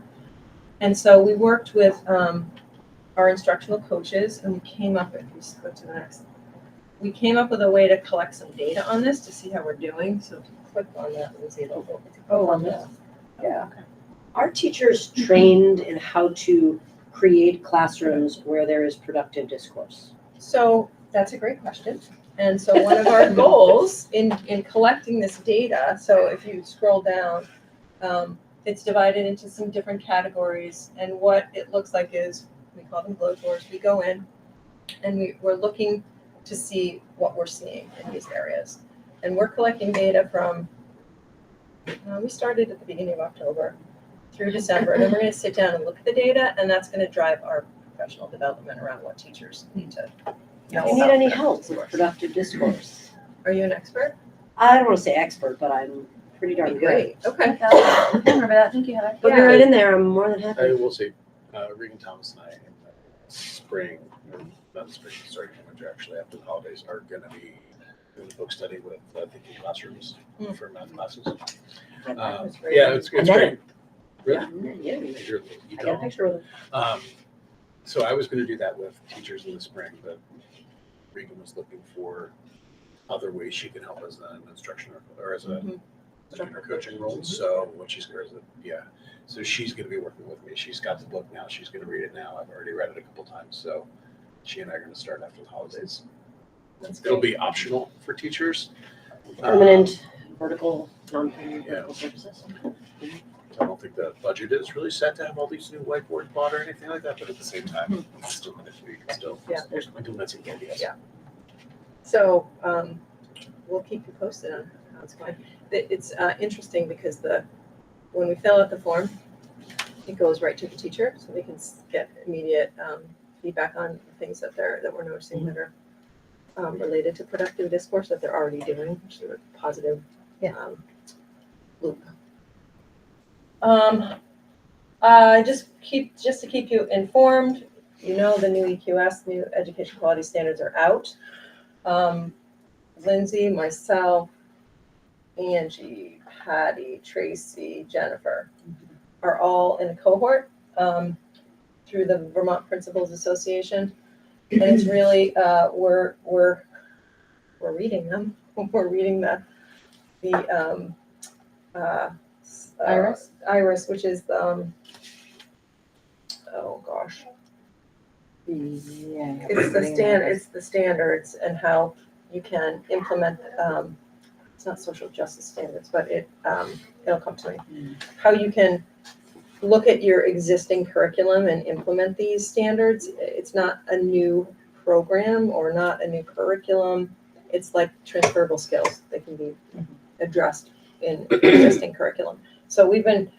And so we worked with our instructional coaches, and we came up with a way to collect some data on this to see how we're doing. So if you click on that, Lindsay, it'll go on this. Yeah. Are teachers trained in how to create classrooms where there is productive discourse? So that's a great question. And so one of our goals in collecting this data, so if you scroll down, it's divided into some different categories. And what it looks like is, we call them glow tours. We go in and we're looking to see what we're seeing in these areas. And we're collecting data from, we started at the beginning of October through December, and then we're going to sit down and look at the data, and that's going to drive our professional development around what teachers need to know. Do you need any help with productive discourse? Are you an expert? I don't want to say expert, but I'm pretty darn good. Great. Okay. Remember that, thank you, Heather. Put me right in there, I'm more than happy. I will say, Regan Thomas and I in the spring, or not the spring, starting in winter actually after the holidays, are going to be doing a book study with thinking classrooms for math classes. Yeah, it's great. Really? Yeah. You I got a picture with him. So I was going to do that with teachers in the spring, but Regan was looking for other ways she can help as an instructor or as a instructor coaching role. So what she's so she's going to be working with me. She's got the book now. She's going to read it now. I've already read it a couple times. So she and I are going to start after the holidays. It'll be optional for teachers. Permanent, vertical, non-permanent vertical surfaces. I don't think the budget is really set to have all these new whiteboards bought or anything like that, but at the same time, it's still going to be implement some ideas. Yeah. So we'll keep you posted on how it's going. It's interesting because when we fill out the form, it goes right to the teacher, so they can get immediate feedback on things that we're noticing that are related to productive discourse that they're already doing, which is a positive loop. Just to keep you informed, the new EQS, new education quality standards are out. Lindsay, myself, Angie, Patty, Tracy, Jennifer are all in a cohort through the Vermont Principals Association, and it's really we're reading them. We're reading the Iris? Iris, which is, oh gosh. Yeah. It's the standards and how you can implement, it's not social justice standards, but it'll come to me. How you can look at your existing curriculum and implement these standards. It's not a new program or not a new curriculum. It's like transferable skills. They can be addressed in existing curriculum. So we've been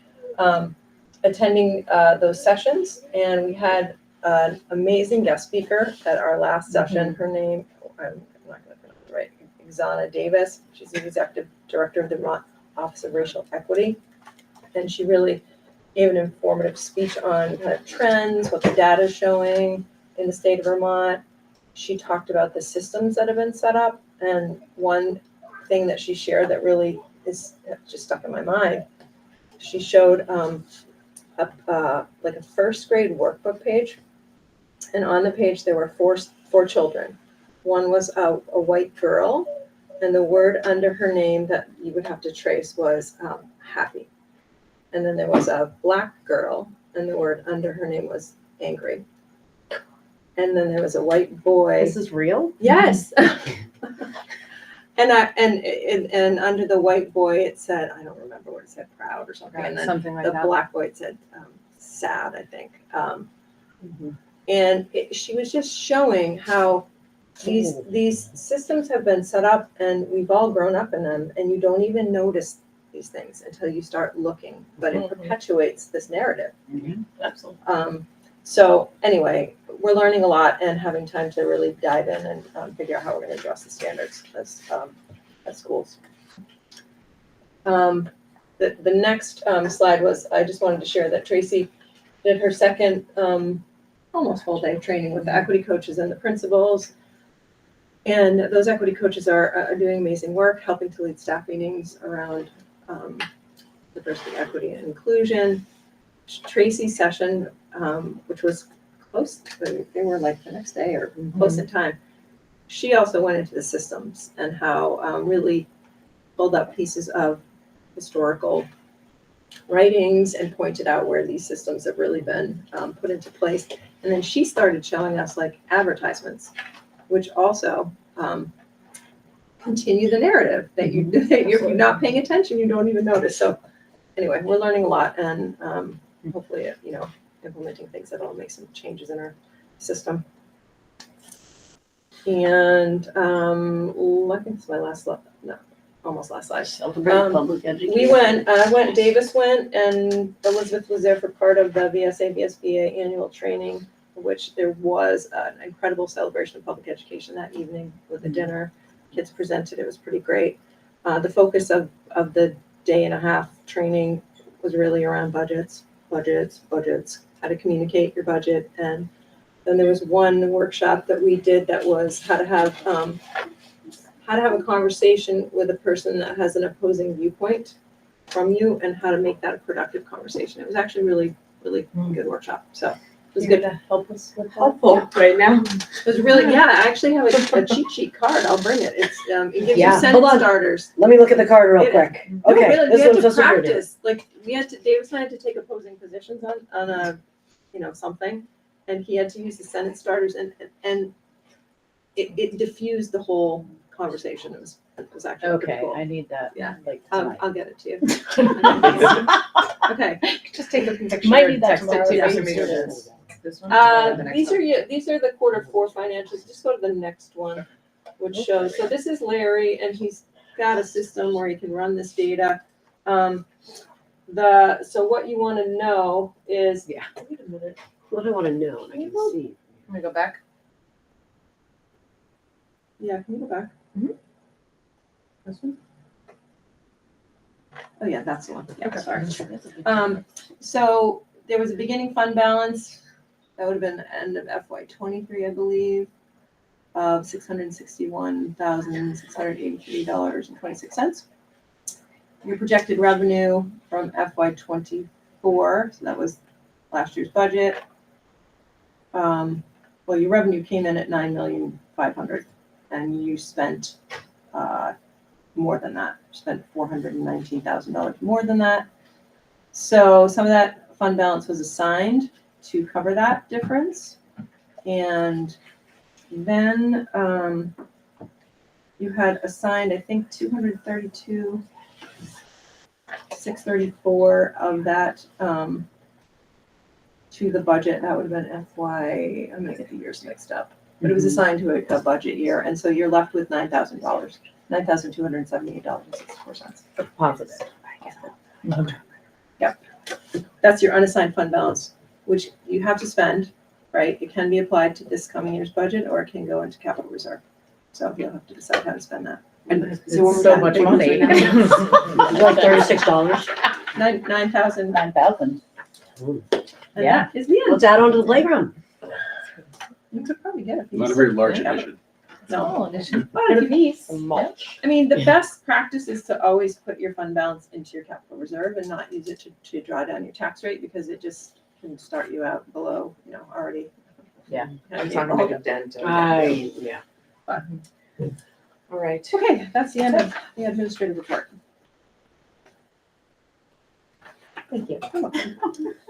attending those sessions, and we had an amazing guest speaker at our last session. Her name, I'm not going to pronounce it right, Xana Davis. She's the executive director of the Vermont Office of Racial Equity, and she really gave an informative speech on kind of trends, what the data is showing in the state of Vermont. She talked about the systems that have been set up, and one thing that she shared that really is just stuck in my mind, she showed like a first grade workbook page, and on the page there were four children. One was a white girl, and the word under her name that you would have to trace was happy. And then there was a black girl, and the word under her name was angry. And then there was a white boy. This is real? Yes. And under the white boy it said, I don't remember what it said, proud or something. And then Something like the that. black boy it said sad, I think. And she was just showing how these systems have been set up, and we've all grown up in them, and you don't even notice these things until you start looking, but it perpetuates this narrative. Absolutely. So anyway, we're learning a lot and having time to really dive in and figure out how we're going to address the standards as schools. The next slide was, I just wanted to share that Tracy did her second almost full day training with the equity coaches and the principals. And those equity coaches are doing amazing work, helping to lead staff meetings around diversity, equity, and inclusion. Tracy's session, which was close, they were like the next day or close in time. She also went into the systems and how really pulled up pieces of historical writings and pointed out where these systems have really been put into place. And then she started showing us like advertisements, which also continue the narrative that you're not paying attention, you don't even notice. So anyway, we're learning a lot, and hopefully, implementing things that'll make some changes in our system. And I think it's my last slide. No, almost last slide. Celebrate public education. We went, Davis went, and Elizabeth was there for part of the VSA, VSBA annual training, which there was an incredible celebration of public education that evening with a dinner. Kids presented, it was pretty great. The focus of the day and a half training was really around budgets, how to communicate your budget. And then there was one workshop that we did that was how to have a conversation with a person that has an opposing viewpoint from you and how to make that a productive conversation. It was actually really, really good workshop. So it was good. To help us with that. Helpful right now. It was really, I actually have a cheat sheet card. I'll bring it. It's it gives you Hold sentence on. starters. Let me look at the card real It- quick. No, Okay, really, this we had one's to just a weird one. practice. Like Davis and I had to take opposing positions on a something, and he had to use the sentence starters, and it diffused the whole conversation. It was actually pretty Okay, cool. I need that. Yeah. Like tonight. I'll get it to you. Okay. Just take a picture Might and need that text it to tomorrow. me. Yes. This one? Or the next These one? are the quarter 4 financials. Just go to the next one, which shows. So this is Larry, and he's got a system where he can run this data. So what you want to know is, Yeah. Wait a minute. What do I want to know? I can see. Can we go back? Yeah, can you go back? This one? Oh yeah, that's the one. Yeah, sorry. So there was a beginning fund balance that would have been the end of FY23, I believe, of $661,683.26. Your projected revenue from FY24, so that was last year's budget. Your revenue came in at $9,500,000, and you spent more than that, spent $419,000 more than that. So some of that fund balance was assigned to cover that difference. And then you had assigned, I think, 232,634 of that to the budget. That would have been FY, I'm gonna get the years mixed up. But it was assigned to a budget year, and so you're left with $9,000, $9,278.64. Positive. Yep. That's your unassigned fund balance, which you have to spend, right? It can be applied to this coming year's budget, or it can go into capital reserve. So you'll have to decide how to spend that. And It's so much money. Like $36. 9,000. 9,000. And Yeah. that is the end. Let's add on to the playground. You could probably get a piece. Not a very large Yeah. addition. No. But a piece. I mean, the best practice is to always put your fund balance into your capital reserve and not use it to draw down your tax rate, because it just can start you out below, already. Yeah. I'm trying to make a dent. Yeah. All right. Okay, that's the end of the administrative report. Thank you.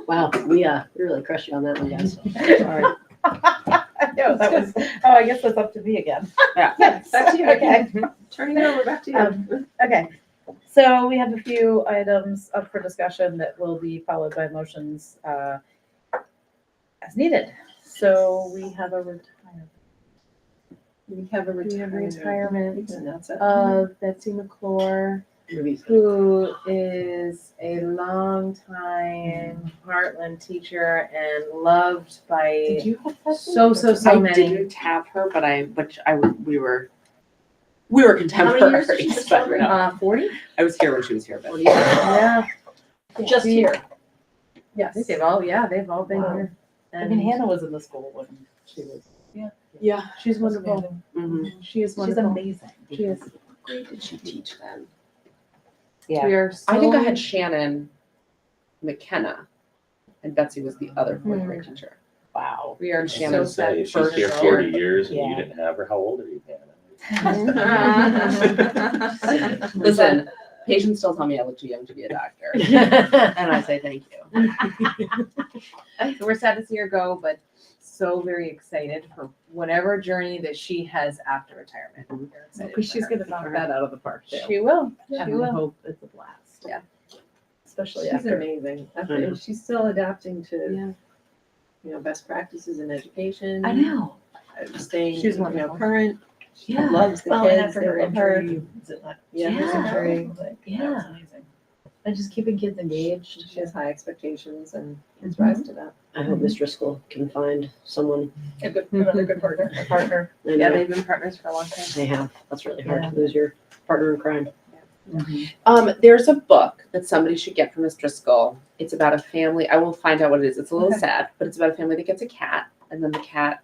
Wow, we really crushed you on that one, guys. Sorry. No, that was, I guess that's up to me again. Yes, back to you. Okay. Turning it over back to you. Okay, so we have a few items up for discussion that will be followed by motions as needed. So we have a retirement. We have a retirement You can announce it. of Betsy McClure, who is a longtime Hartland teacher and loved by Did you have that? so I many. didn't have her, but we were contemporaries. How many years did she but celebrate? no. 40? I was here when she was here, but Yeah. Just here. Yes. They've all been Wow. here. I mean, Hannah was in the school when she was. yeah. She's wonderful. Mhm. She is She's wonderful. amazing. She is. Great did she teach then? Yeah. We are so. I think I had Shannon McKenna, and Betsy was the other fourth grade teacher. Wow. We are I was Shannon. gonna say, so she's here sad. 40 years and Yeah. you didn't have her. How old are you, Hannah? Listen, patients still tell me I look too young to be a doctor, and I say thank you. So we're sad to see her go, but so very excited for whatever journey that she has after retirement. We're excited Because for she's her. gonna knock that out of the park too. She will. And She I will. hope it's a blast. Yeah. Especially She's after. amazing. know. She's still adapting to, best practices in education. I know. Staying, She's wonderful. current. She Yeah. loves the Well, and kids. after They her love her. injury, is it not? Yeah. Yeah. Amazing. And just keeping kids engaged. She has high expectations and kids rise to that. I hope Miss Driscoll can find someone. Another good partner. A partner. I Yeah, know. they've been partners for a long time. They have. That's really hard to lose your partner in crime. There's a book that somebody should get from Miss Driscoll. It's about a family. I will find out what it is. It's a little sad, but it's about a family that gets a cat, and then the cat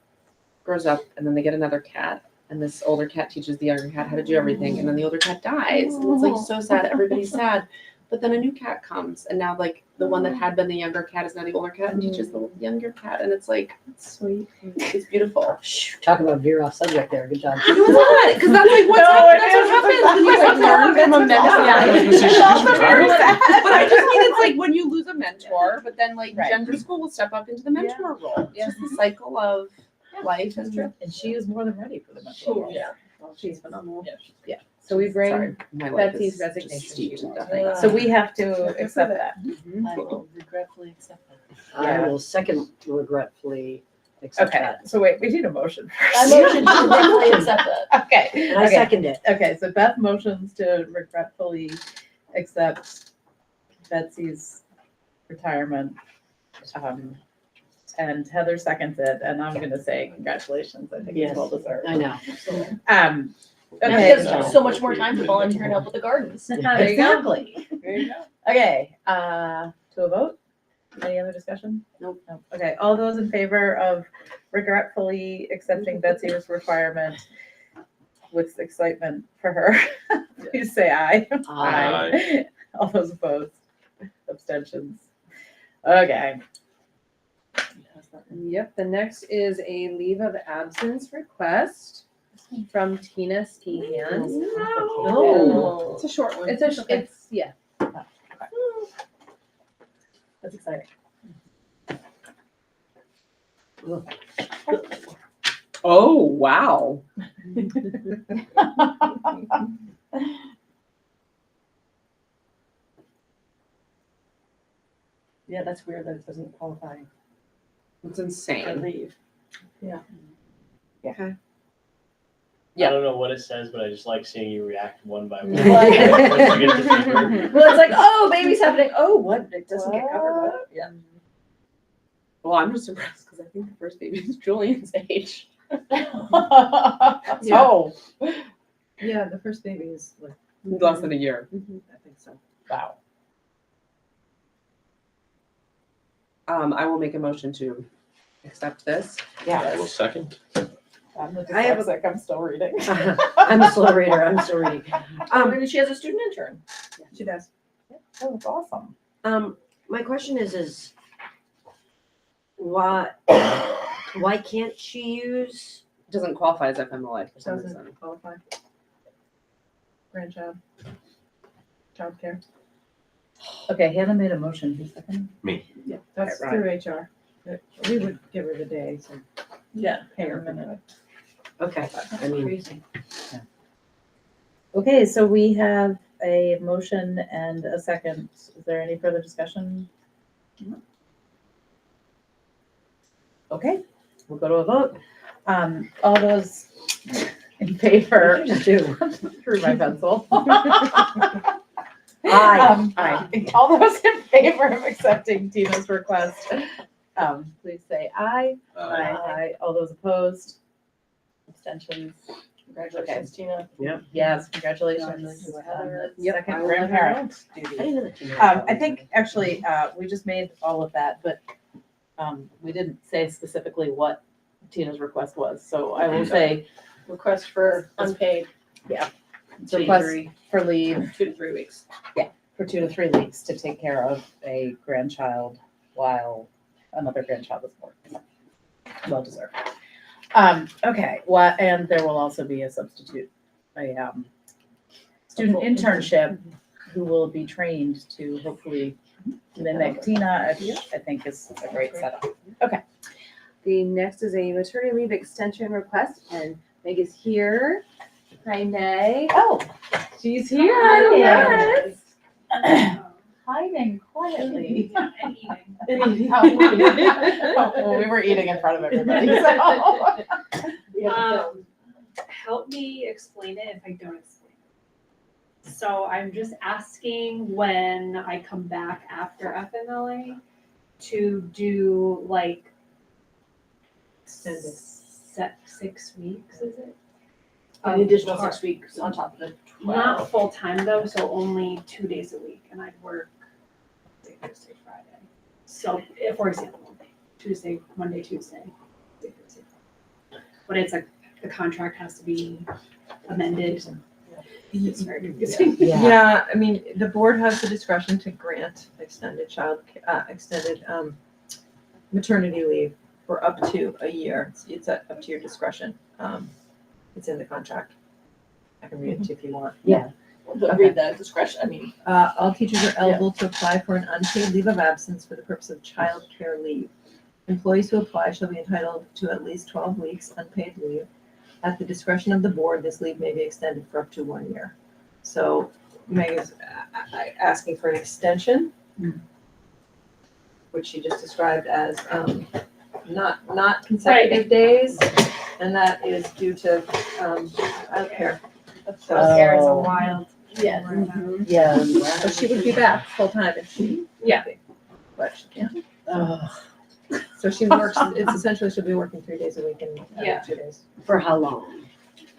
grows up, and then they get another cat, and this older cat teaches the younger cat how to do everything, and then the older cat dies, and it's like so sad. Everybody's sad, but then a new cat comes, and now like the one that had been the younger cat is now the older cat and teaches the younger cat, and it's like sweet. It's beautiful. Talk about veer off subject there. Good job. I know it's not, because that's like what's that's what happens when you like learn from a mentor. But I just mean it's like when you lose a mentor, but then like Right. gender school will step up into the mentor role. It's just the cycle of life. That's true. And she is more than ready for the mental role. Yeah. She's phenomenal. Yeah. So we bring Sorry, my life Betsy's is resignation just steeped to in you. nothing. So we have to accept that. I will regretfully accept that. I will second regretfully accept Okay, that. so wait, we need a motion I first. motion to regretfully accept that. Okay. And I okay. second it. Okay, so Beth motions to regretfully accept Betsy's retirement. And Heather seconds it, and I'm gonna say congratulations, I think Yes. it's well deserved. I know. Um, Now okay. she has so much more time to volunteer and help with the gardens. There you go. Exactly. There you go. Okay, to a vote? Any other discussion? Nope. No. Okay, all those in favor of regretfully accepting Betsy's requirement with excitement for her, please say aye. Aye. All those opposed, abstentions. Okay. Yep, the next is a leave of absence request. from Tina Ski Hands. Oh. It's a short one. It's yeah. That's exciting. Oh, wow. Yeah, that's weird that it doesn't qualify It's for insane. leave. Yeah. I don't know what it says, but I just like seeing you react one by one. Well, Once you get the paper. Well, it's like, oh, baby's happening. Oh, what? It doesn't get covered. What? Yeah. Well, I'm just impressed because I think the first baby is Julian's age. Oh. Yeah, the first baby is like, Less than a year. I think so. Wow. I will make a motion to accept this. I will second. I'm the I have a- dyslexic, I'm still reading. I'm a slow reader, I'm still reading. And she has a student intern. She does. Oh, that's awesome. My question is why can't she use, Doesn't qualify as FMLA for some reason. Doesn't qualify. Grandchild. Childcare. Okay, Hannah made a motion, who's second? Yeah, that's Right. through HR. We would give her the day, so Yeah. pay her a minute. okay, I mean, Crazy. Okay, so we have a motion and a second. Is there any further discussion? Okay, we'll go to a vote. All those in favor, through my pencil. Aye. All those in favor of accepting Tina's request, please say aye. Aye. All those opposed? Abstentions? Congratulations, Tina. Yes, congratulations. Congratulations, on Heather. the Yep, second I will let her grandparent I duty. didn't know that you know. I think actually, we just made all of that, but, we didn't say specifically what Tina's request was, so I will say Request for unpaid it's a request for leave 2 to 3 weeks. for 2 to 3 weeks to take care of a grandchild while another grandchild is born. Well deserved. Okay, well, and there will also be a substitute, a student internship who will be trained to hopefully mimic Tina, which I think is a great setup. The next is a maternity leave extension request, and Meg is here. Hi, Meg. Oh, She's here. Hi, Yes. hiding quietly. And eating. Well, we were eating in front of everybody, so. Help me explain it if I don't explain it. So I'm just asking when I come back after FMLA to do like Extended. 6 weeks, is it? An additional 6 weeks on top of the 12. Not full time though, so only 2 days a week, and I'd work Wednesday, Thursday, Friday. So, for example, Monday, Tuesday, Thursday. But it's like the contract has to be amended. It's very confusing. Yeah, I mean, the board has the discretion to grant extended maternity leave for up to a year. It's up to your discretion. It's in the contract. I can read it to you if you want. Read that discretion, I mean. All teachers are eligible to apply for an unpaid leave of absence for the purpose of child care leave. Employees who apply shall be entitled to at least 12 weeks unpaid leave. At the discretion of the board, this leave may be extended for up to 1 year. So Meg is asking for an extension, which she just described as not consecutive days, and that is due to childcare. Childcare is a wild. Yeah. Yeah. So she would be back full time if she. Yeah. But she can't. So she works, it's essentially she'll be working 3 days a week and Yeah. 2 days. For how long?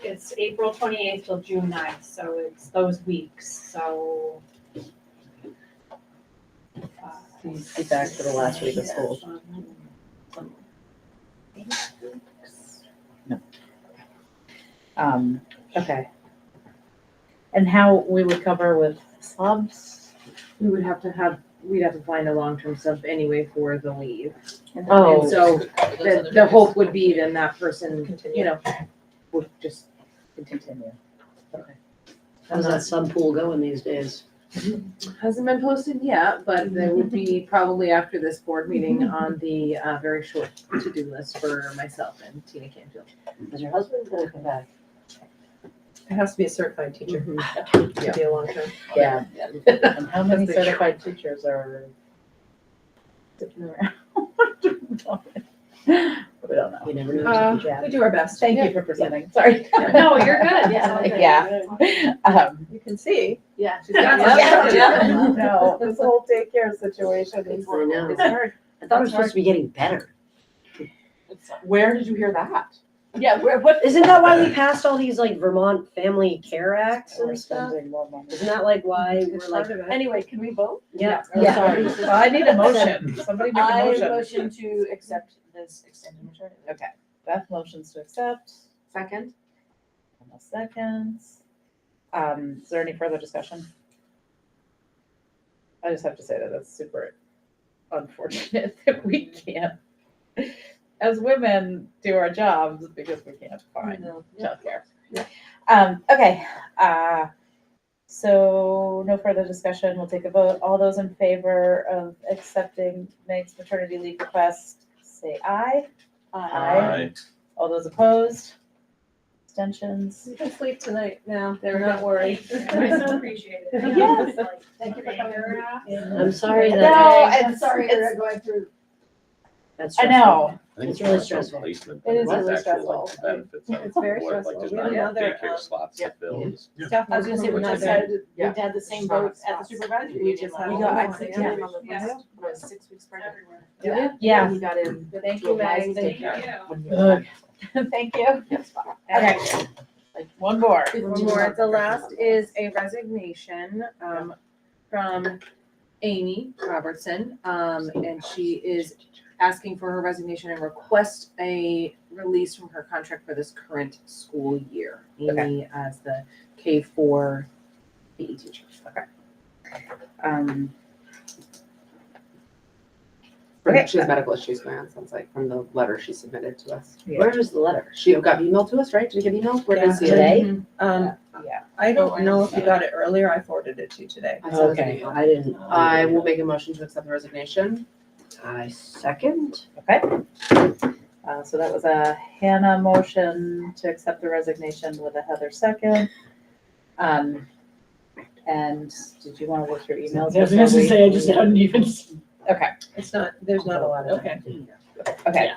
It's April 28th till June 9th, so it's those weeks, so. Please be back for the last week of school. Okay. And how we would cover with subs? We'd have to find a long-term sub anyway for the leave. Oh. And so the hope would be then that person, Continue. you know, would just to continue. How's that sub pool going these days? Hasn't been posted yet, but there would be probably after this board meeting on the very short to-do list for myself and Tina Canfield. Is your husband gonna come back? It has to be a certified teacher to be a long term. Yeah. And how many Because they- certified teachers are sticking around? We don't know. You never know. It's a job. We do our best. Thank you for presenting, sorry. No, you're good, yeah. Yeah. You can see. Yeah. She's Yeah, got yeah. No, this whole daycare situation is, I know. it's hard. I thought it was supposed to be getting better. Where did you hear that? Yeah, what? Isn't that why we passed all these like Vermont Family Care Acts We're and stuff? spending more money. Isn't that like why we're It's like, part of it. Anyway, can we vote? yeah, Yeah. sorry. Well, I need a motion. Somebody make a I motion. motion to accept this extended maternity. Okay, Beth motions to accept. Second. Emma seconds. Is there any further discussion? I just have to say that that's super unfortunate that we can't, as women, do our jobs because we can't find childcare. Okay, so no further discussion. We'll take a vote. All those in favor of accepting Meg's maternity leave request, say aye. Aye. All those opposed? Abstentions? You can sleep tonight now. They're not worried. I so appreciate it. Yes. Thank you for coming. I'm sorry No, that, I'm sorry it's- you're going through. that's I stressful. know. I think It's really more so stressful. placement It is than really actual, like, stressful. benefits of It's very what, like, stressful. there's We not have enough another, daycare slots to fill. Staff I was gonna say, we member just who had, Yeah. we had the same vote at the supervisory We meeting. just had We one got, I more. clicked Yeah. him on the Yes. video, I was 6 weeks pregnant. Yeah. Yeah. He got in. Thank you, Meg. Thank you. Thank you. Okay, one more. One more. The last is a resignation from Amy Robertson, and she is asking for her resignation and request a release from her contract for this current school year. Amy as the K4 PE teacher. Okay. She has medical issues going on, sounds like, from the letter she submitted to us. Where is the letter? She got emailed to us, right? Did you get emailed? Where did I see it? Today? Yeah. I don't know if you got it earlier. I forwarded it to you today. I sent it to Okay, you. I didn't. I will make a motion to accept the resignation. I second. Okay. So that was a Hannah motion to accept the resignation with a Heather second. And did you want to look through emails? I was gonna before we- say, I just hadn't even. Okay, It's not, there's not a lot of time. okay.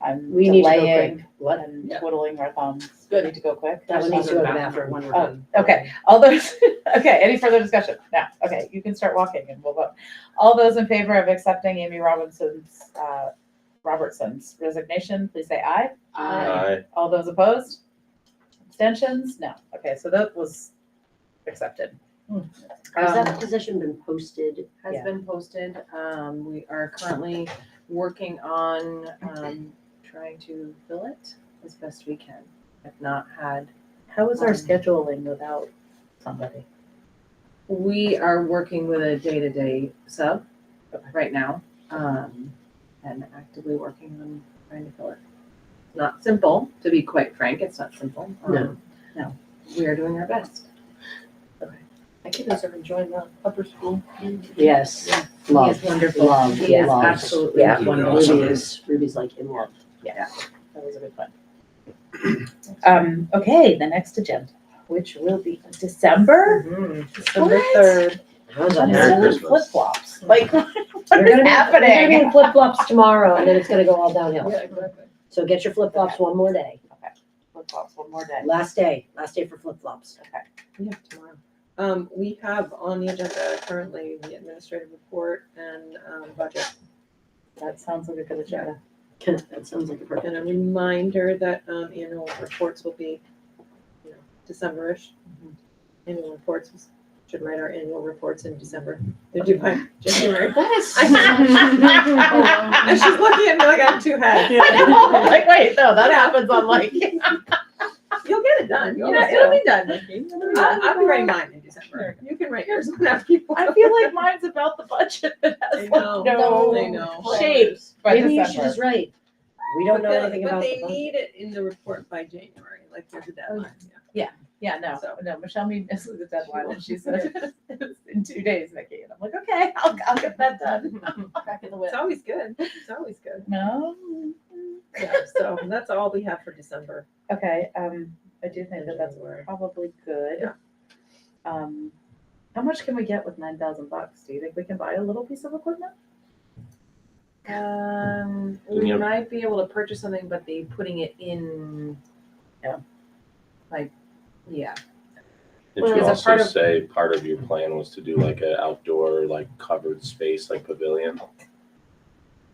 I'm We need to go delaying quick. What? and Yeah. twiddling our thumbs. Good. Need to go quick. That one needs to go to the bathroom. When we're Oh, done. okay. All those, okay, any further discussion? No, okay, you can start walking and we'll vote. All those in favor of accepting Amy Robertson's resignation, please say aye. Aye. All those opposed? Abstentions? No. Okay, so that was accepted. Has that position been posted? Has Yeah. been posted. We are currently working on trying to fill it as best we can. Have not had. How is our scheduling without somebody? We are working with a day-to-day sub right now, and actively working on trying to fill it. Not simple, to be quite frank. It's not simple. No. No. We are doing our best. My kiddos are enjoying the upper school. Yes. He Love. is wonderful. Love. He is Love. absolutely Yeah, wonderful. Ruby's like in love. Yeah, that was a good one. Okay, the next agenda, which will be December? December What? 3rd. How's that I'm happen? in flip flops. Like, what You're is gonna be happening? in flip flops tomorrow, and then it's gonna go all downhill. Yeah, exactly. So get your flip flops one more day. Flip flops, one more day. Last day for flip flops. Yeah, tomorrow. We have on the agenda currently the administrative report and, budget. That sounds like a good agenda. That sounds like a And perfect. a reminder that, annual reports will be, December-ish. Annual reports, we should write our annual reports in December. They're due by January. And she's looking at me like I'm too head. I know, like, wait, no, that happens on like. You'll get it done. You'll Yeah, it'll be done, Nikki. I'll be writing mine in December. You can write yours whenever you want. I feel like mine's about the budget that I has know. like no I know. shape by Maybe you should December. just write, We don't know But anything but about they the budget. need it in the report by January, like there's a deadline, yeah. Yeah, no, So- no, Michelle made us the deadline and she said it was in 2 days, Nikki. And I'm like, okay, I'll get that done. Back in the It's whip. always good, it's always good. No. Yeah, so that's all we have for December. Okay, I do think that that's probably good. Yeah. How much can we get with $9,000? Do you think we can buy a little piece of equipment? We Yeah. might be able to purchase something, but they putting it in. Yeah. Like, yeah. Did Well, you as a also part of- say part of your plan was to do like an outdoor, like covered space, like pavilion?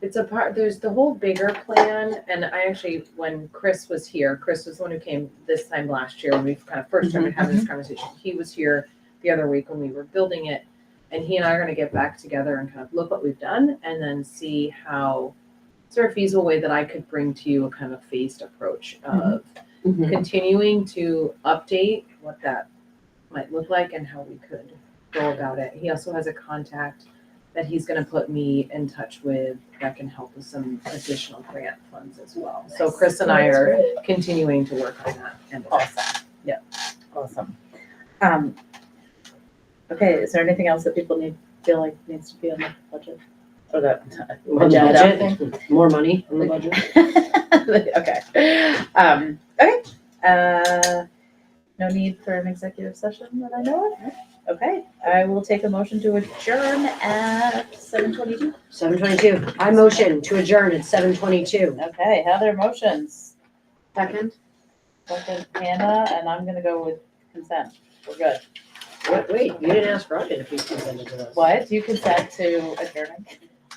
It's a part, there's the whole bigger plan, and I actually, when Chris was here, Chris was the one who came this time last year, when we kind of first started having this conversation. He was here the other week when we were building it, and he and I are gonna get back together and kind of look what we've done, and then see how, is there a feasible way that I could bring to you a kind of phased approach of continuing to update what that might look like and how we could go about it. He also has a contact that he's gonna put me in touch with that can help with some additional grant funds as well. So Chris and I are continuing to work on that. And Awesome. Yeah, awesome. Okay, is there anything else that people feel like needs to be on the budget? Or the On the agenda? budget, more money on the budget. Okay. No need for an executive session that I know of? Okay, I will take a motion to adjourn at 7:22. 7:22. I motion to adjourn at 7:22. Okay, Heather motions. Second? Second, Hannah, and I'm gonna go with consent. We're good. Wait, you didn't ask Ryan if he consented to this. What? Do you consent to adjourning?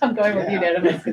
I'm going with unanimous